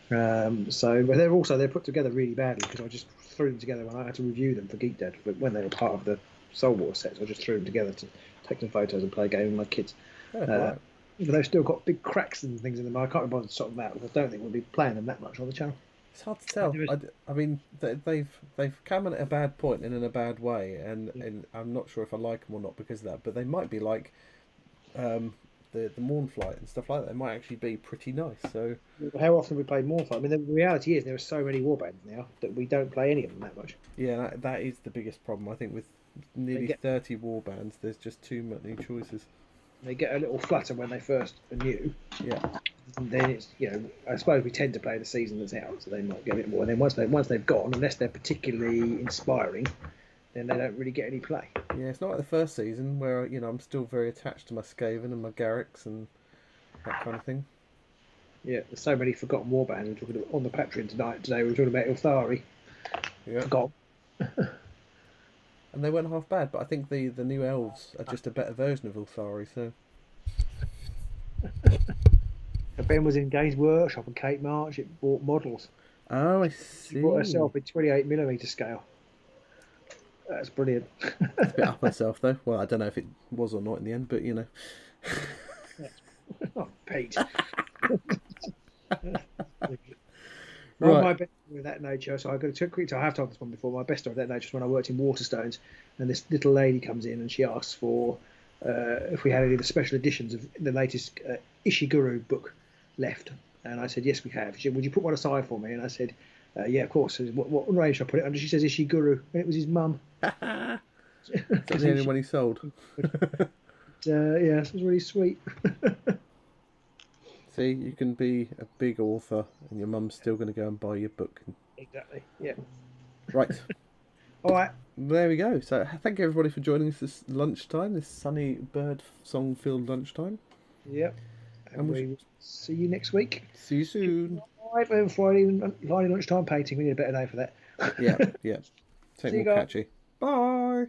So but they're put together really badly because I just threw them together when I had to review them for Geek Dad. But when they were part of the Soul War sets, I just threw them together to take some photos and play a game with my kids. Right. Even they've still got big cracks and things in them. I can't remember to sort them out. I don't think we'll be playing them that much on the channel. It's hard to tell. I mean, they've come in at a bad point and in a bad way, and I'm not sure if I like them or not because of that. But they might be like the Mournflight and stuff like that. They might actually be pretty nice. So how often we play Mournflight? I mean, the reality is there are so many warbands now that we don't play any of them that much. Yeah, that is the biggest problem. I think with nearly 30 warbands, there's just too many choices. They get a little flutter when they first are new. Yeah. And then it's, I suppose we tend to play the season that's out, so they might get a bit more. And then once they've gone, unless they're particularly inspiring, then they don't really get any play. Yeah, it's not like the first season where I'm still very attached to my Skaven and my Garrix and that kind of thing. Yeah, there's so many forgotten warbands. We're talking about on the Patreon today. We were talking about Ilthari. Yeah. Forgotten. And they weren't half bad, but I think the new elves are just a better version of Ulthari, so... Ben was in Games Workshop and Kate March, it bought models. Oh, I see. She bought herself in 28mm scale. That's brilliant. It's a bit up herself, though. Well, I don't know if it was or not in the end, but, Oh, Pete. Right. My best of that nature, so I've got to quick. I have told this one before. My best of that nature is when I worked in Waterstones, and this little lady comes in and she asks for if we had any of the special editions of the latest Ishiguro book left, and I said yes, we have. She said, would you put one aside for me? And I said, yeah, of course. Said, what range should I put it under? She says Ishiguro, and it was his mum. That's the only one he sold. Yeah, it was really sweet. See, you can be a big author and your mum's still going to go and buy your book. Exactly, yeah. Right. All right. There we go. So thank you everybody for joining us this lunchtime, this sunny bird song filled lunchtime. Yep. And we will see you next week. See you soon. Friday lunchtime painting. We need a better name for that. Yeah. Take more catchy. Bye.